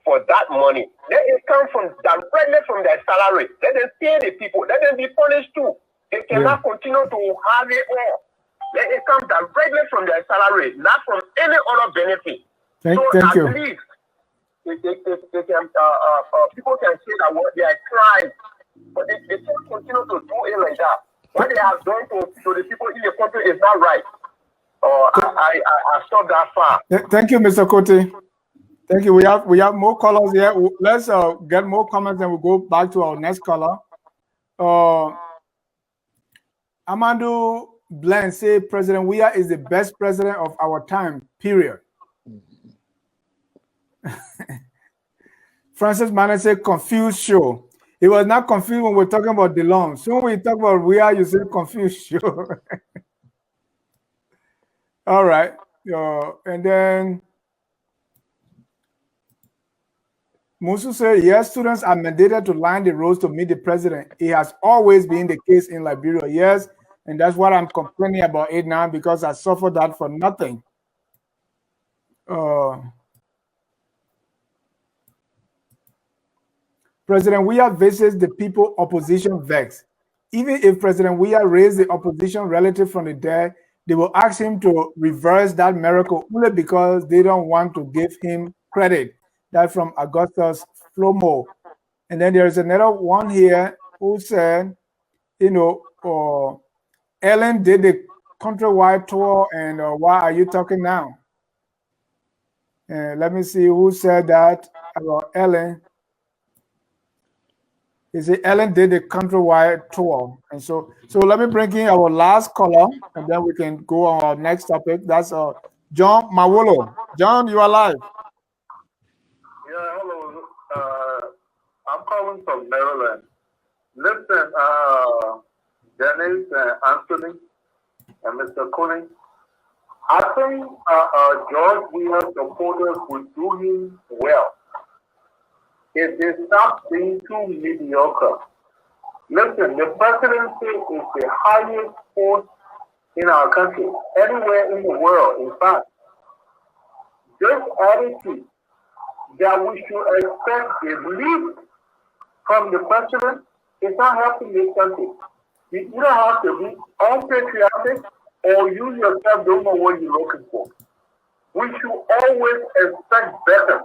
for that money, let it come directly from their salary. Let them pay the people. Let them be punished too. They cannot continue to have it all. Let it come directly from their salary, not from any other benefit. Thank you. At least they can, people can say that what they are trying, but they can't continue to do it like that. What they have done to the people in the country is not right. I stopped that far. Thank you, Mr. Cote. Thank you. We have more callers here. Let's get more comments and we'll go back to our next caller. Amadou Blend say President Weah is the best president of our time, period. Francis Manning said confused show. He was not confused when we're talking about DeLong. Soon when we talk about Weah, you say confused show. All right. And then Musu said, yes, students are mandated to line the roads to meet the president. It has always been the case in Liberia. Yes, and that's what I'm complaining about it now because I suffered that for nothing. President Weah visits the people opposition vex. Even if President Weah raised the opposition relative from the dead, they will ask him to reverse that miracle only because they don't want to give him credit. That from Augustus Flomo. And then there's another one here who said, Ellen did the countrywide tour, and why are you talking now? Let me see who said that about Ellen. He said Ellen did the countrywide tour. And so let me bring in our last caller, and then we can go on our next topic. That's John Mawolo. John, you are live. Yeah, hello. I'm calling from Maryland. Listen, Dennis, Anthony, and Mr. Cooney, I think George Weah supporters will do him well if they stop being too mediocre. Listen, the presidency is the highest post in our country, anywhere in the world, in fact. This attitude that we should expect the least from the president is not helping this country. You don't have to be unpatriotic or you yourself don't know what you're looking for. We should always expect better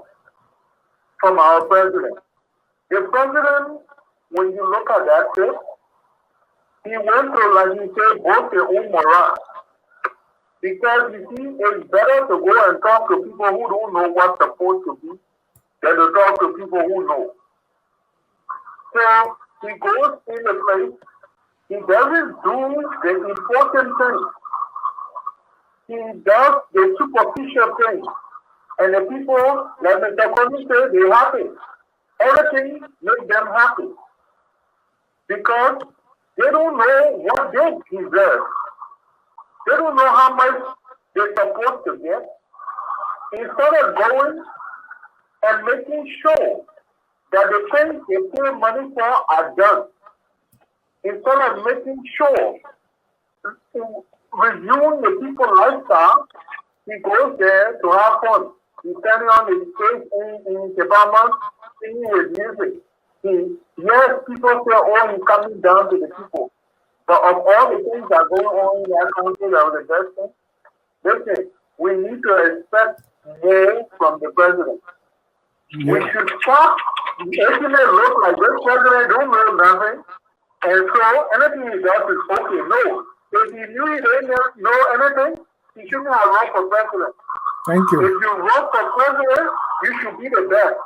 from our president. The president, when you look at that trip, he went through, like you said, both the own morale. Because you see, it's better to go and talk to people who don't know what's supposed to be than to talk to people who know. So he goes in the place, he doesn't do the important things. He does the superficial things. And the people, like Mr. Connie said, they're happy. Everything makes them happy. Because they don't know what they deserve. They don't know how much they're supposed to get. Instead of going and making sure that the things they pay money for are done. Instead of making sure to reviewing the people's lifestyle, he goes there to have fun. He's standing on his stage in the Bahamas, singing his music. Yes, people say, oh, he's coming down to the people. But of all the things that are going on in that country that was the best thing, listen, we need to expect more from the president. Yeah. We should stop making it look like this president don't know nothing. And so anything he does is okay. No. If he knew he didn't know anything, he shouldn't have run for president. Thank you. If you run for president, you should be the best.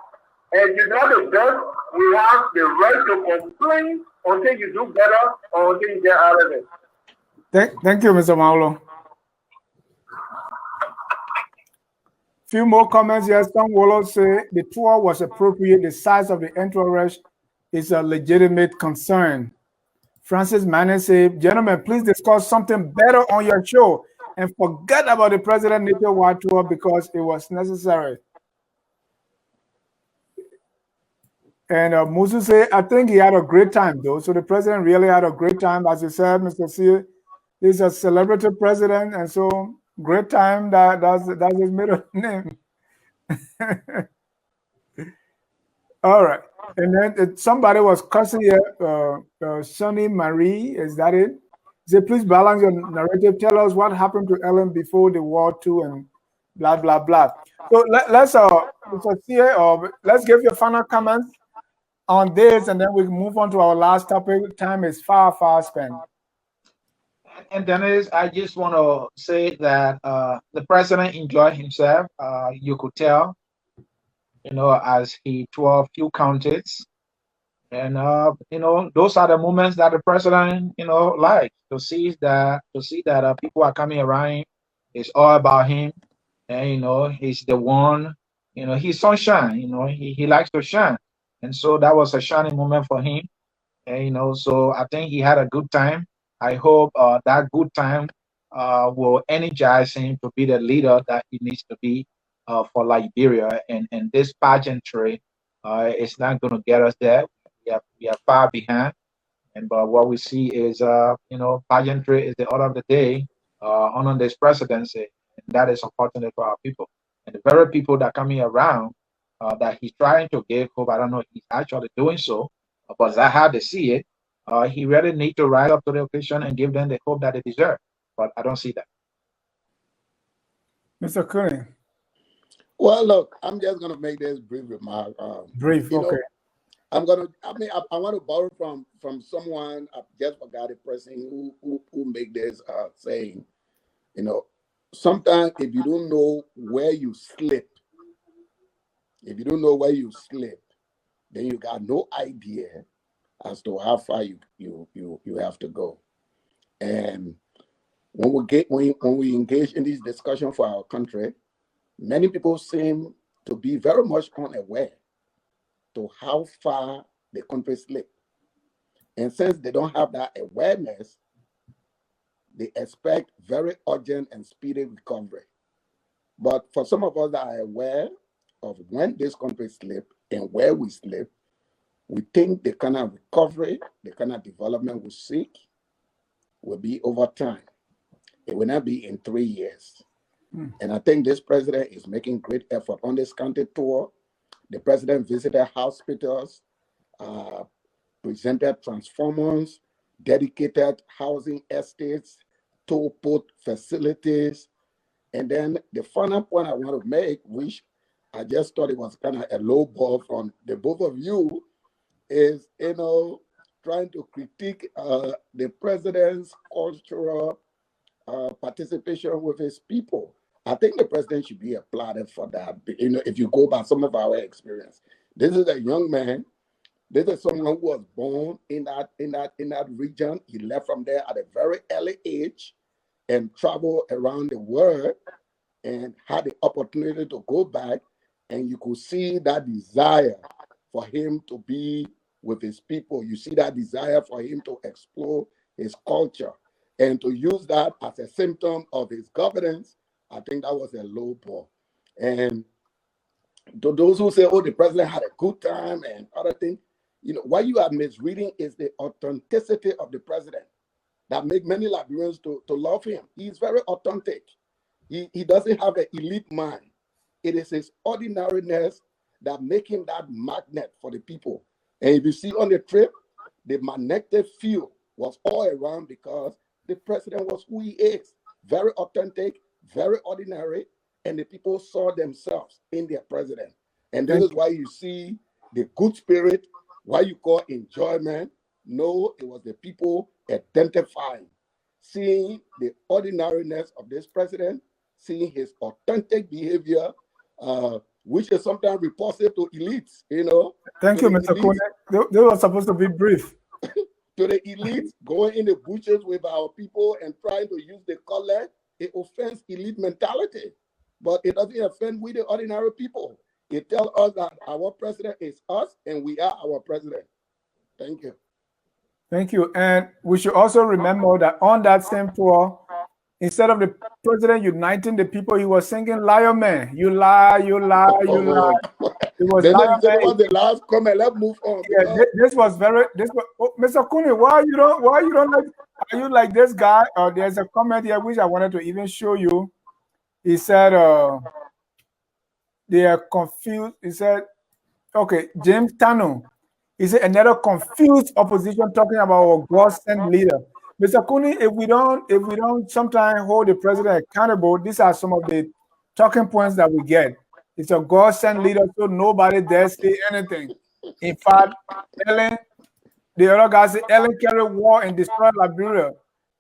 And if you're not the best, we have the right to complain until you do better or until you get out of it. Thank you, Mr. Maulo. Few more comments here. Some Wallo say the tour was appropriate. The size of the entourage is a legitimate concern. Francis Manning said, gentlemen, please discuss something better on your show and forget about the president nationwide tour because it was necessary. And Musu said, I think he had a great time though. So the president really had a great time. As you said, Mr. C, he's a celebrity president. And so great time, that's his middle name. All right. And then somebody was cussing here, Sonny Marie, is that it? Say, please balance your narrative. Tell us what happened to Ellen before the war too and blah, blah, blah. So let's give your final comments on this and then we move on to our last topic. Time is far, far spent. And Dennis, I just want to say that the president enjoyed himself. You could tell, as he toured a few counties. And you know, those are the moments that the president, you know, likes to see that people are coming around him. It's all about him, and you know, he's the one. You know, he's sunshine. You know, he likes to shine, and so that was a shining moment for him. And you know, so I think he had a good time. I hope that good time will energize him to be the leader that he needs to be for Liberia. And this pageantry is not going to get us there. We are far behind. And but what we see is, you know, pageantry is the order of the day under this presidency, and that is unfortunate for our people. And the very people that coming around that he's trying to give hope. I don't know if he's actually doing so, but that's how they see it. He really need to rise up to the occasion and give them the hope that they deserve. But I don't see that. Mr. Curry. Well, look, I'm just going to make this brief remark. Brief, okay. I want to borrow from someone. I just forgot the person who made this saying, you know, sometimes if you don't know where you slip, then you got no idea as to how far you have to go. And when we engage in this discussion for our country, many people seem to be very much unaware to how far the country slipped. And since they don't have that awareness, they expect very urgent and speedy recovery. But for some of us that are aware of when this country slipped and where we slipped, we think the kind of recovery, the kind of development we seek will be over time. It will not be in 3 years. And I think this president is making great effort on this country tour. The president visited hospitals, presented transformers, dedicated housing estates, toll port facilities. And then the final point I want to make, which I just thought it was kind of a low ball from the both of you, is, you know, trying to critique the president's cultural participation with his people. I think the president should be applauded for that. You know, if you go by some of our experience, this is a young man. This is someone who was born in that region. He left from there at a very early age and traveled around the world and had the opportunity to go back. And you could see that desire for him to be with his people. You see that desire for him to explore his culture and to use that as a symptom of his governance. I think that was a low ball. And to those who say, oh, the president had a good time and other things, you know, what you are misreading is the authenticity of the president that make many Liberians to love him. He's very authentic. He doesn't have an elite mind. It is his ordinariness that make him that magnet for the people. And if you see on the trip, the magnetic field was all around because the president was who he is. Very authentic, very ordinary, and the people saw themselves in their president. And this is why you see the good spirit, why you call enjoyment. No, it was the people identifying, seeing the ordinariness of this president, seeing his authentic behavior, which is sometimes repulsive to elites, you know. Thank you, Mr. Kone. They were supposed to be brief. To the elites, going in the bushes with our people and trying to use the color, it offends elite mentality, but it doesn't offend we the ordinary people. It tells us that our president is us and we are our president. Thank you. Thank you. And we should also remember that on that same tour, instead of the president uniting the people, he was singing "Liar Man." You lie, you lie, you lie. It was Liar Man. Was the last comment. Let's move on. Yeah, this was oh, Mr. Kune, why you don't like, are you like this guy? There's a comment here which I wanted to even show you. He said they are confused. He said, okay, James Tano. He said another confused opposition talking about our God-sent leader. Mr. Kune, if we don't sometimes hold the president accountable, these are some of the talking points that we get. It's a God-sent leader, so nobody dare say anything. In fact, the other guy said, Ellen carried war and destroyed Liberia.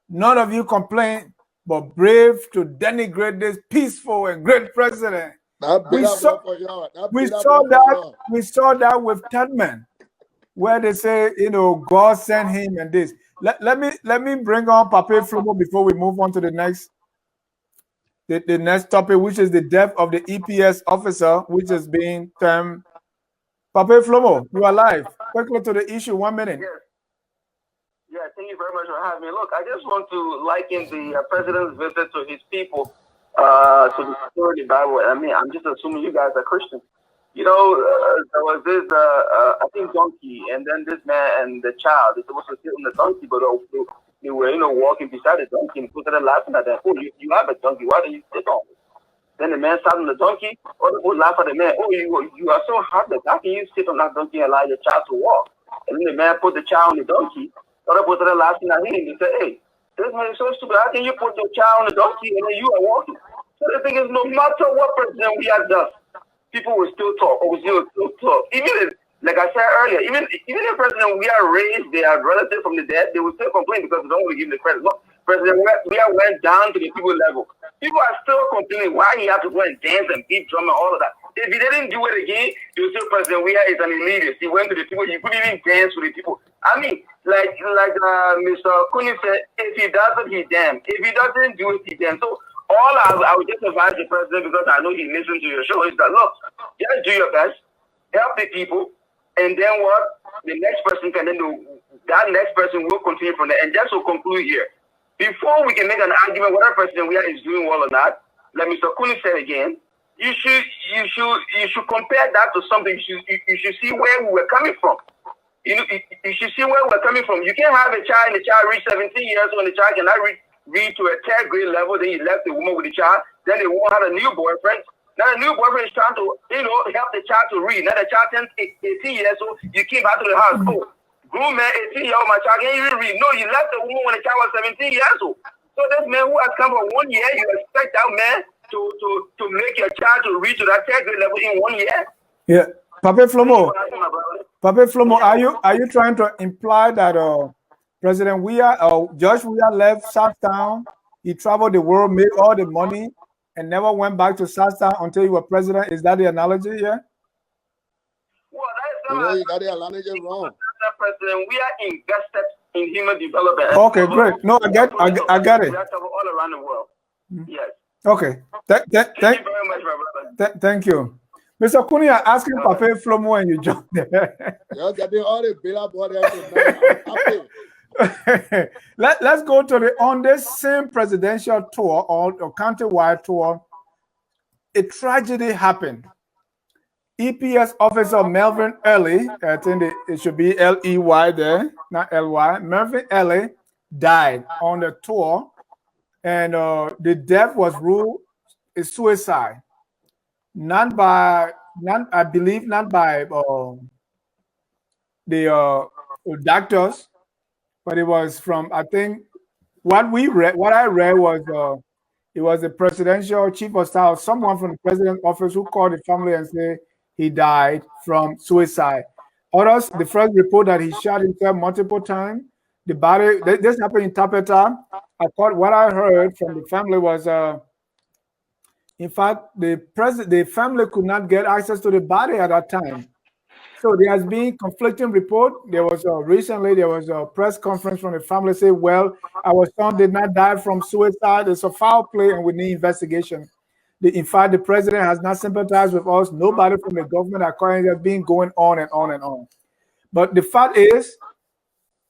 None of you complain, but brave to denigrate this peaceful and great president. We saw that with Tedman. where they say, you know, God sent him and this. Let me bring on Pape Flomo before we move on to the next topic, which is the death of the EPS officer, which is being termed. Pape Flomo, you are live. Quickly to the issue, 1 minute. Yes. Yeah, thank you very much for having me. Look, I just want to liken the president's visit to his people, to the security Bible. I mean, I'm just assuming you guys are Christians. You know, there was this, I think, donkey, and then this man and the child, they're supposed to sit on the donkey, but they were, you know, walking beside the donkey, and people started laughing at them. Oh, you have a donkey, why don't you sit on it? Then the man sat on the donkey, or the people laugh at the man. Oh, you are so heartless. How can you sit on that donkey and allow your child to walk? And then the man put the child on the donkey. Other people started laughing at him. They said, hey, this man is so stupid. How can you put your child on the donkey and then you are walking? So the thing is, no matter what president we have done, people will still talk, or will still talk. Even like I said earlier, even if president we are raised, they are relatives from the dead, they will still complain because they don't want to give him the credit. Look, President we are went down to the people level. People are still complaining why he had to go and dance and beat drum and all of that. If he didn't do it again, you will say President Weah is an elitist. He went to the people, he couldn't even dance with the people. I mean, like Mr. Kuni said, if he does it, he damn. If he doesn't do it, he damn. So all I would just advise the president, because I know he listens to your show, is that look, just do your best, help the people, and then what? The next person can then do. That next person will continue from there. And just to conclude here, before we can make an argument whether President Weah is doing well or not, like Mr. Kuni said again, you should compare that to something. You should see where we were coming from. You should see where we're coming from. You can't have a child and the child reach 17 years old and the child cannot read to a third grade level. Then you left the woman with the child. Then the woman had a new boyfriend. Now the new boyfriend is trying to, help the child to read. Now the child turns 18 years old. You came back to the house. Oh, grown man, 18-year-old, my child can't even read. No, you left the woman when the child was 17 years old. So this man who has come for 1 year, you expect that man to make your child to reach to that third grade level in 1 year? Yeah, Pape Flomo, are you trying to imply that President Weah or Judge Weah left Southtown? He traveled the world, made all the money, and never went back to Southtown until he was president. Is that the analogy? Yeah. Well, that is not. You got the analogy wrong. President Weah invested in human development. Okay, great. No, I get it. All around the world. Yes. Okay. Thank you very much, my brother. Thank you. Mr. Kuni, are asking Pape Flomo and you jump there. You're getting all the bill about Let's go to on this same presidential tour or county-wide tour. A tragedy happened. EPS officer Melvin Early, I think it should be L-E-Y there, not L-Y. Melvin Early died on the tour, and the death was ruled a suicide. Not by the doctors, but it was from, I think, what I read was it was the presidential chief of staff, someone from the president's office who called the family and said he died from suicide. Others, the first report that he shot himself multiple times. The body, this happened in Tapeta. What I heard from the family was, in fact, the family could not get access to the body at that time. So there has been conflicting report. There was recently there was a press conference from the family saying, well, our son did not die from suicide. It's a foul play and we need investigation. In fact, the president has not sympathized with us. Nobody from the government are calling. It has been going on and on and on. But the fact is,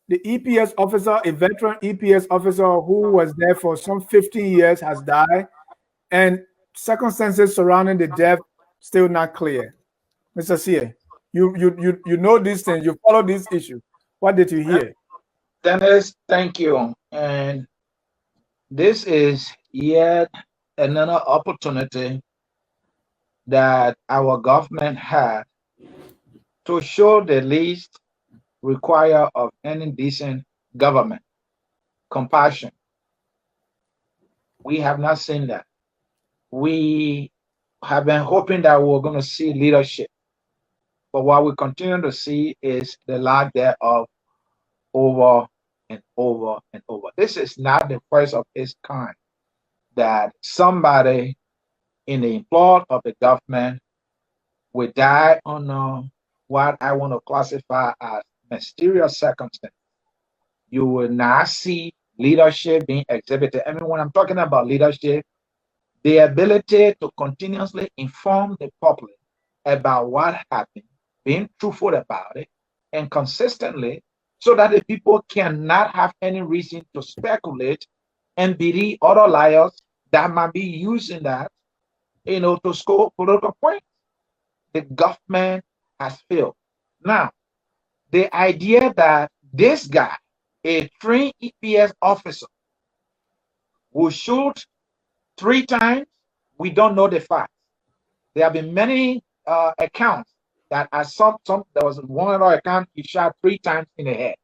the EPS officer, a veteran EPS officer who was there for some 15 years, has died, and circumstances surrounding the death still not clear. Mr. Sie, you know these things. You follow these issues. What did you hear? Dennis, thank you. And this is yet another opportunity that our government had to show the least require of any decent government: compassion. We have not seen that. We have been hoping that we're going to see leadership, but what we continue to see is the lack thereof over and over and over. This is not the first of its kind that somebody in the employ of the government will die on what I want to classify as mysterious circumstances, you will not see leadership being exhibited. I mean, when I'm talking about leadership, the ability to continuously inform the public about what happened, being truthful about it, and consistently, so that the people cannot have any reason to speculate and believe other liars that might be using that, to score political points. The government has failed. Now, the idea that this guy, a trained EPS officer, will shoot 3 times, we don't know the facts. There have been many accounts that there was one other account he shot 3 times in the head.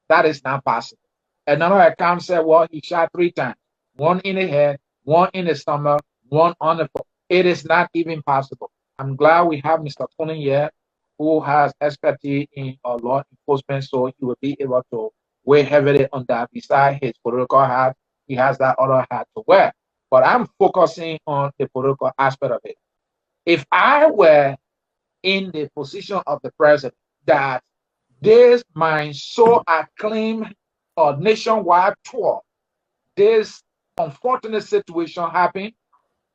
That is not possible. Another account said, well, he shot 3 times, one in the head, one in the stomach, one on the foot. It is not even possible. I'm glad we have Mr. Cooning here, who has expertise in law enforcement, so he will be able to weigh heavily on that. Besides his political hat, he has that other hat to wear. But I'm focusing on the political aspect of it. If I were in the position of the president, that this my so acclaimed nationwide tour, this unfortunate situation happened,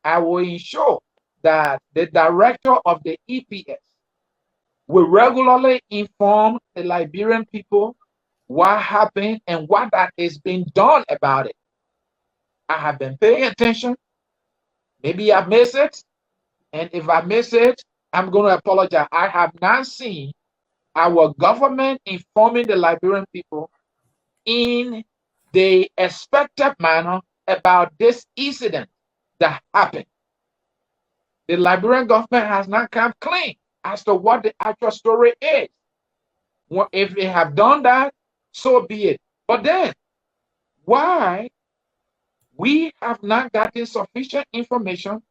I will ensure that the director of the EPS will regularly inform the Liberian people what happened and what that is being done about it. I have been paying attention. Maybe I missed it. And if I miss it, I'm going to apologize. I have not seen our government informing the Liberian people in the expected manner about this incident that happened. The Liberian government has not come clean as to what the actual story is. Well, if they have done that, so be it. But then, why we have not gotten sufficient information,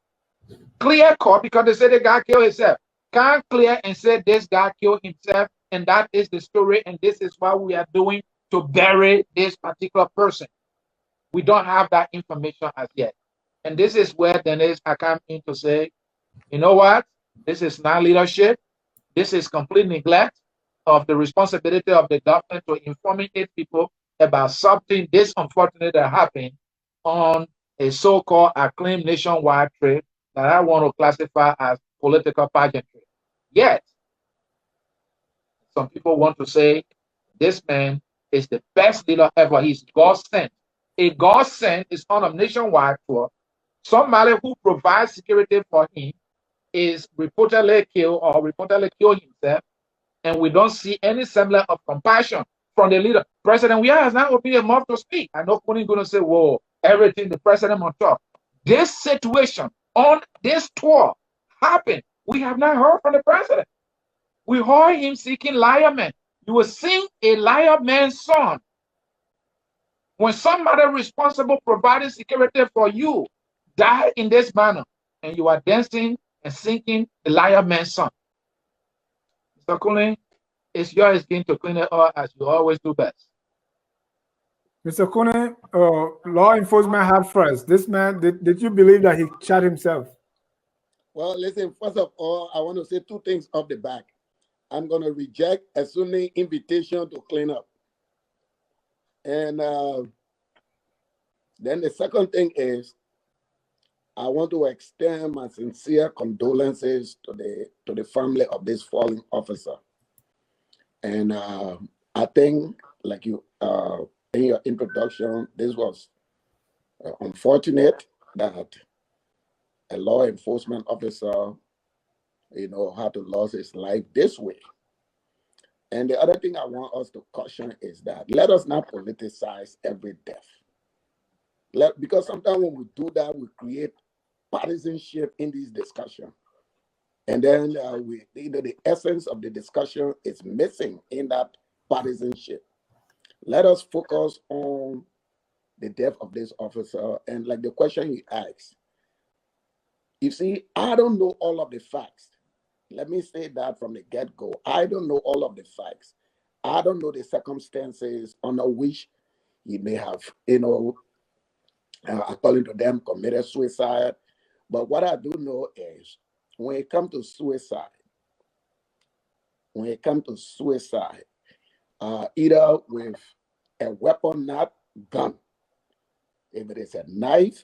clear cut, because they say the guy killed himself. Can't clear and say this guy killed himself, and that is the story, and this is what we are doing to bury this particular person. We don't have that information as yet. And this is where Denise I come in to say, you know what? This is not leadership. This is complete neglect of the responsibility of the government to informing its people about something this unfortunate that happened on a so-called acclaimed nationwide trip that I want to classify as political pageantry. Yet, some people want to say this man is the best leader ever. He's God sent. A God sent is on a nationwide tour. Somebody who provides security for him is reportedly killed or reportedly killed himself, and we don't see any semblance of compassion from the leader. President Weah has not opened his mouth to speak. I know Kuni going to say, whoa, everything the president must talk. This situation on this tour happened. We have not heard from the president. We heard him seeking liar men. You will sing a liar man's song. When somebody responsible providing security for you die in this manner, and you are dancing and singing the liar man's song. Mr. Cooling, it's your skin to clean it up as you always do best. Mr. Cooning, law enforcement had first. This man, did you believe that he shot himself? Well, listen, first of all, I want to say 2 things off the back. I'm going to reject a Sunni invitation to clean up. And then the second thing is, I want to extend my sincere condolences to the family of this fallen officer. And I think, like you in your introduction, this was unfortunate that a law enforcement officer, had to lose his life this way. And the other thing I want us to caution is that let us not politicize every death. Because sometimes when we do that, we create partisanship in this discussion. And then the essence of the discussion is missing in that partisanship. Let us focus on the death of this officer. And like the question you asked, you see, I don't know all of the facts. Let me say that from the get-go. I don't know all of the facts. I don't know the circumstances under which he may have, according to them, committed suicide. But what I do know is when it comes to suicide, either with a weapon, not gun. If it is a knife,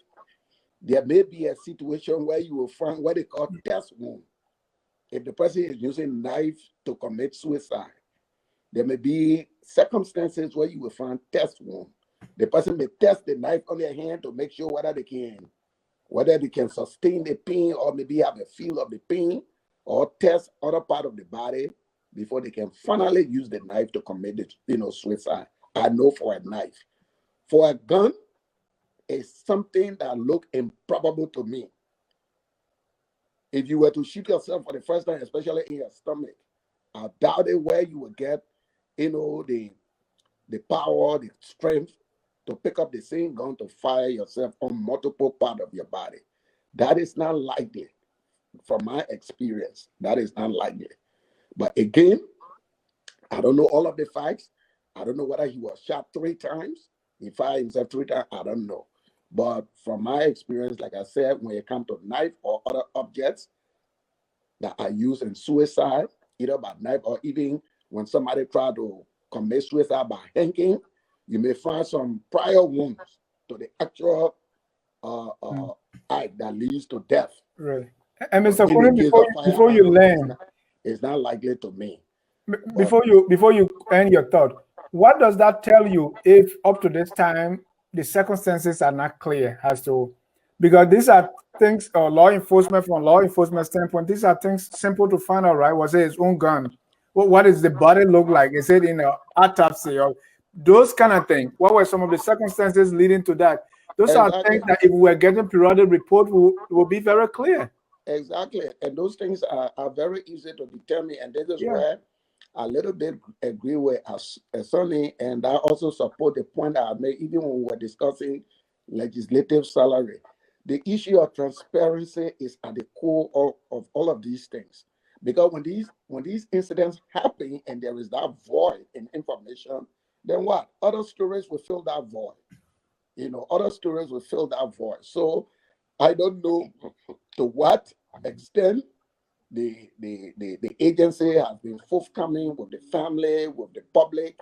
there may be a situation where you will find what they call test wound. If the person is using knife to commit suicide, there may be circumstances where you will find test wound. The person may test the knife on their hand to make sure whether they can sustain the pain or maybe have a feel of the pain, or test other part of the body before they can finally use the knife to commit the suicide. I know for a knife. For a gun, it's something that look improbable to me. If you were to shoot yourself for the first time, especially in your stomach, I doubt it where you will get, the power, the strength to pick up the same gun to fire yourself on multiple parts of your body. That is not likely. From my experience, that is not likely. But again, I don't know all of the facts. I don't know whether he was shot 3 times. He fired himself 3 times. I don't know. But from my experience, like I said, when it comes to knife or other objects that are used in suicide, either by knife or even when somebody tried to commit suicide by hanging, you may find some prior wounds to the actual act that leads to death. Right. And Mr. Conan, before you land, it's not likely to me. Before you end your thought, what does that tell you if up to this time the circumstances are not clear as to, because these are things from law enforcement standpoint, these are things simple to find out, right? Was it his own gun? What does the body look like? Is it in an autopsy or those kind of things? What were some of the circumstances leading to that? Those are things that if we were getting periodic report will be very clear. Exactly. And those things are very easy to determine. And this is where I a little bit agree with Sonny, and I also support the point I made even when we were discussing legislative salary. The issue of transparency is at the core of all of these things. Because when these incidents happen and there is that void in information, then what? Other stories will fill that void. Other stories will fill that void. So I don't know to what extent the agency has been forthcoming with the family, with the public,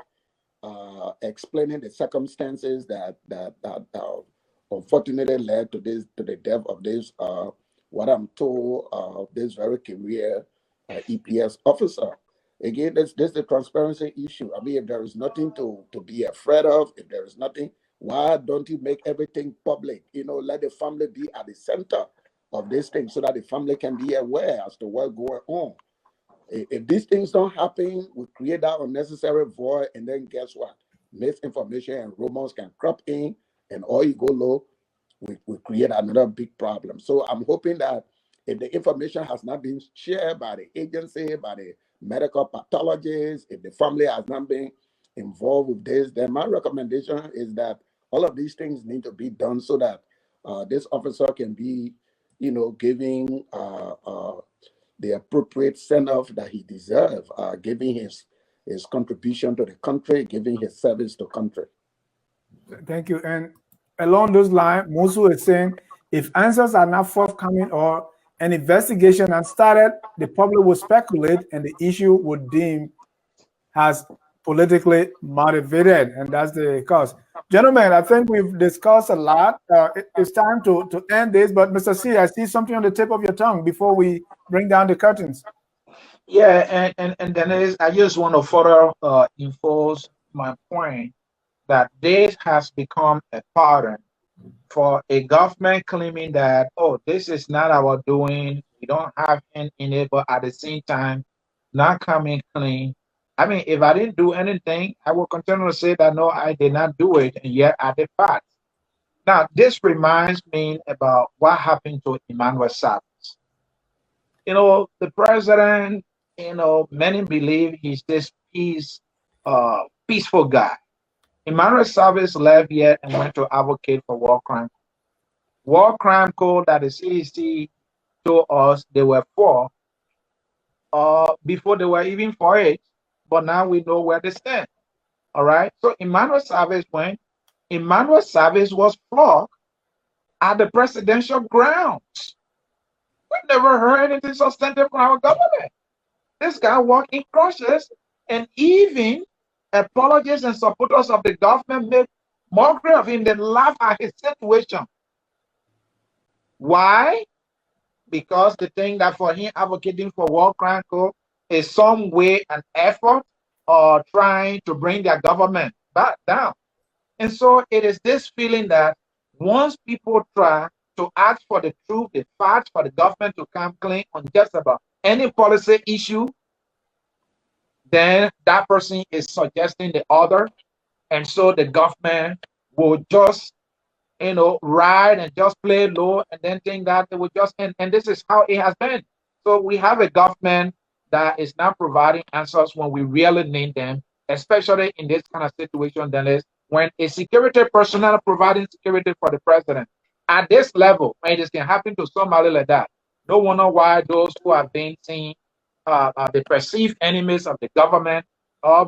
explaining the circumstances that unfortunately led to the death of this, what I'm told, this very career EPS officer. Again, this is the transparency issue. I mean, if there is nothing to be afraid of, if there is nothing, why don't you make everything public? Let the family be at the center of this thing so that the family can be aware as to what's going on. If these things don't happen, we create that unnecessary void, and then guess what? Misinformation and rumors can crop in, and all you go low, we create another big problem. So I'm hoping that if the information has not been shared by the agency, by the medical pathologist, if the family has not been involved with this, then my recommendation is that all of these things need to be done so that this officer can be, giving the appropriate send-off that he deserves, giving his contribution to the country, giving his service to country. Thank you. And along those lines, Musu is saying, if answers are not forthcoming or an investigation has started, the public will speculate and the issue would deem as politically motivated, and that's the cause. Gentlemen, I think we've discussed a lot. It's time to end this, but Mr. C, I see something on the tip of your tongue before we bring down the curtains. Yeah, and Dennis, I just want to further enforce my point that this has become a pattern for a government claiming that, oh, this is not our doing, we don't have any in it, but at the same time, not coming clean. I mean, if I didn't do anything, I will continue to say that, no, I did not do it, and yet I did facts. Now, this reminds me about what happened to Emmanuel Sabbath. The president, many believe he's this peaceful guy. Emmanuel Sabbath left yet and went to advocate for war crime. War crime code that the CDC told us they were for, before they were even for it, but now we know where they stand. All right. So Emmanuel Sabbath went. Emmanuel Sabbath was flogged at the presidential grounds. We never heard anything substantive from our government. This guy walked in crutches, and even apologists and supporters of the government make mockery of him. They laugh at his situation. Why? Because they think that for him advocating for war crime code is some way an effort or trying to bring their government back down. And so it is this feeling that once people try to ask for the truth, the facts, for the government to come clean on just about any policy issue, then that person is suggesting the other. And so the government will just, ride and just play low and then think that it will just end. And this is how it has been. So we have a government that is not providing answers when we really need them, especially in this kind of situation than is when a security personnel providing security for the president. At this level, when this can happen to somebody like that, no wonder why those who have been seen the perceived enemies of the government,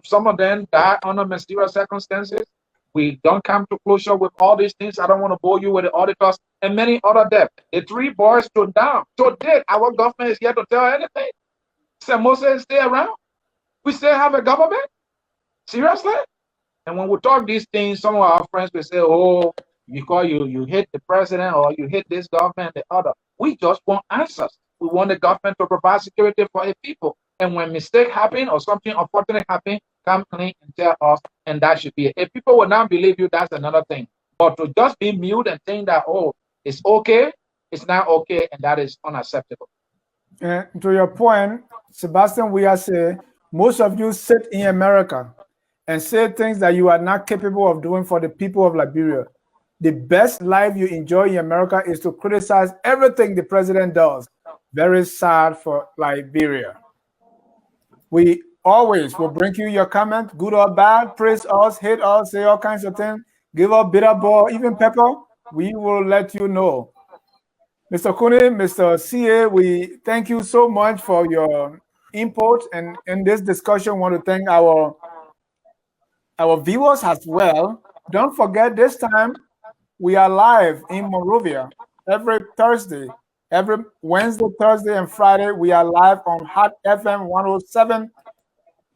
some of them die under mysterious circumstances. We don't come to closure with all these things. I don't want to bore you with the auditors and many other deaths. The 3 boys stood down. So did our government is here to tell anything? Say Moses stay around? We still have a government? Seriously? And when we talk these things, some of our friends will say, oh, because you hate the president or you hate this government, the other. We just want answers. We want the government to provide security for the people. And when mistake happen or something unfortunate happen, come clean and tell us, and that should be it. If people will not believe you, that's another thing. But to just be mute and think that, oh, it's okay, it's not okay, and that is unacceptable. And to your point, Sebastian, we are saying most of you sit in America and say things that you are not capable of doing for the people of Liberia. The best life you enjoy in America is to criticize everything the president does. Very sad for Liberia. We always will bring you your comment, good or bad, praise us, hate us, say all kinds of things, give us bitter ball, even pepper. We will let you know. Mr. Kune, Mr. CA, we thank you so much for your input. And in this discussion, I want to thank our viewers as well. Don't forget, this time we are live in Monrovia every Thursday. Every Wednesday, Thursday, and Friday, we are live on Hot FM 107.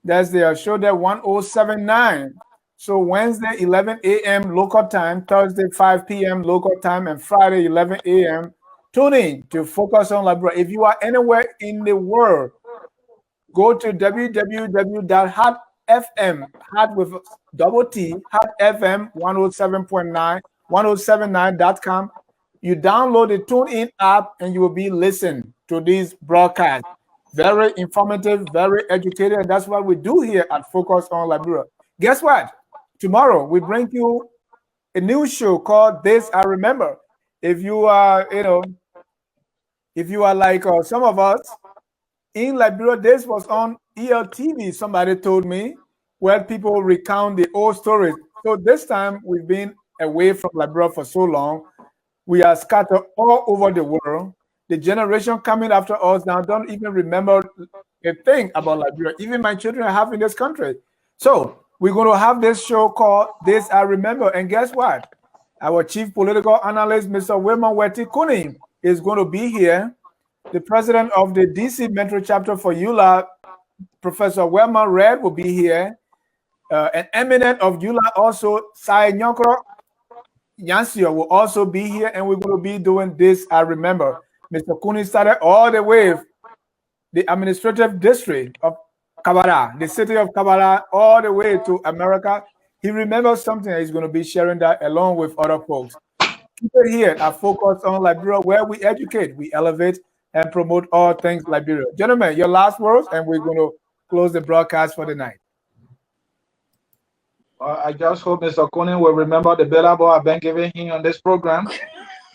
That's their show there, 1079. So Wednesday, 11 a.m. local time, Thursday, 5 p.m. local time, and Friday, 11 a.m. Tune in to Focus on Liberia. If you are anywhere in the world, go to www.hotfm, hot with double T, hotfm 107.9, 1079.com. You download the TuneIn app and you will be listening to these broadcasts. Very informative, very educated, and that's what we do here at Focus on Liberia. Guess what? Tomorrow we bring you a new show called This I Remember. If you are, if you are like some of us in Liberia, this was on ELTV. Somebody told me where people recount the old stories. So this time we've been away from Liberia for so long. We are scattered all over the world. The generation coming after us now don't even remember a thing about Liberia. Even my children are half in this country. So we're going to have this show called This I Remember. And guess what? Our chief political analyst, Mr. Weah, is going to be here. The president of the DC Metro chapter for EULA, Professor Weah Red, will be here. An eminent of EULA also, Sai Nyokro Yansio, will also be here. And we're going to be doing This I Remember. Mr. Kuni started all the way the administrative district of Kabara, the city of Kabara, all the way to America. He remembers something that he's going to be sharing that along with other folks. Keep it here at Focus on Liberia, where we educate, we elevate, and promote all things Liberia. Gentlemen, your last words, and we're going to close the broadcast for the night. I just hope Mr. Conan will remember the billable I've been giving him on this program.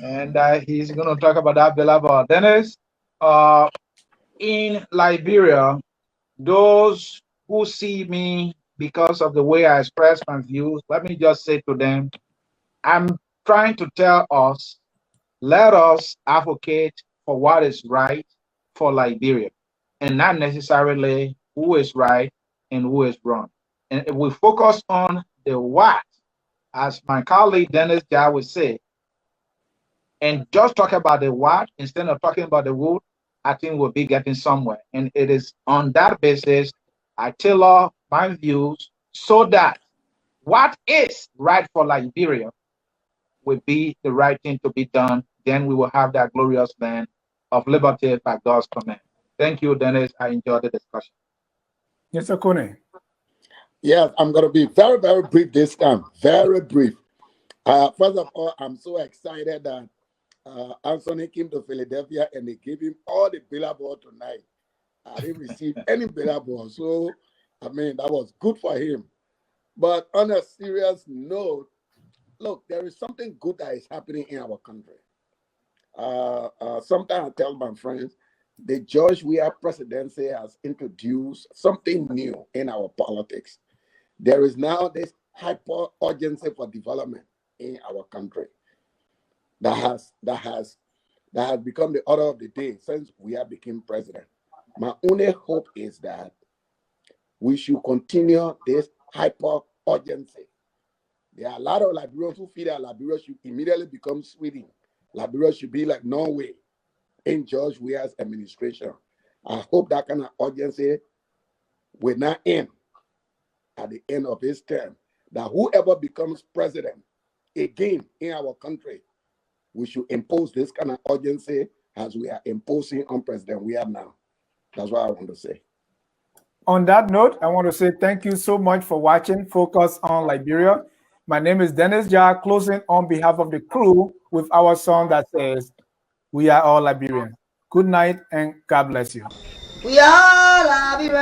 And he's going to talk about that billable. Dennis, in Liberia, those who see me because of the way I express my views, let me just say to them, I'm trying to tell us, let us advocate for what is right for Liberia, and not necessarily who is right and who is wrong. And if we focus on the what, as my colleague Dennis Jai would say, and just talk about the what instead of talking about the who, I think we'll be getting somewhere. And it is on that basis I tailor my views so that what is right for Liberia will be the right thing to be done. Then we will have that glorious land of liberty by God's command. Thank you, Dennis. I enjoyed the discussion. Yes, Sir Kone. Yes, I'm going to be very, very brief this time. Very brief. First of all, I'm so excited that Anthony came to Philadelphia and they gave him all the billboard tonight. I didn't receive any billboard. So, I mean, that was good for him. But on a serious note, look, there is something good that is happening in our country. Sometimes I tell my friends, the George Weah presidency has introduced something new in our politics. There is now this hyper urgency for development in our country that has become the order of the day since Weah became president. My only hope is that we should continue this hyper urgency. There are a lot of Liberians who feel that Liberia should immediately become Sweden. Liberia should be like Norway in George Weah's administration. I hope that kind of urgency will not end at the end of his term. That whoever becomes president again in our country, we should impose this kind of urgency as we are imposing on President Weah now. That's what I want to say. On that note, I want to say thank you so much for watching Focus on Liberia. My name is Dennis Jar, closing on behalf of the crew with our song that says, "We are all Liberians." Good night and God bless you. We are Liberians.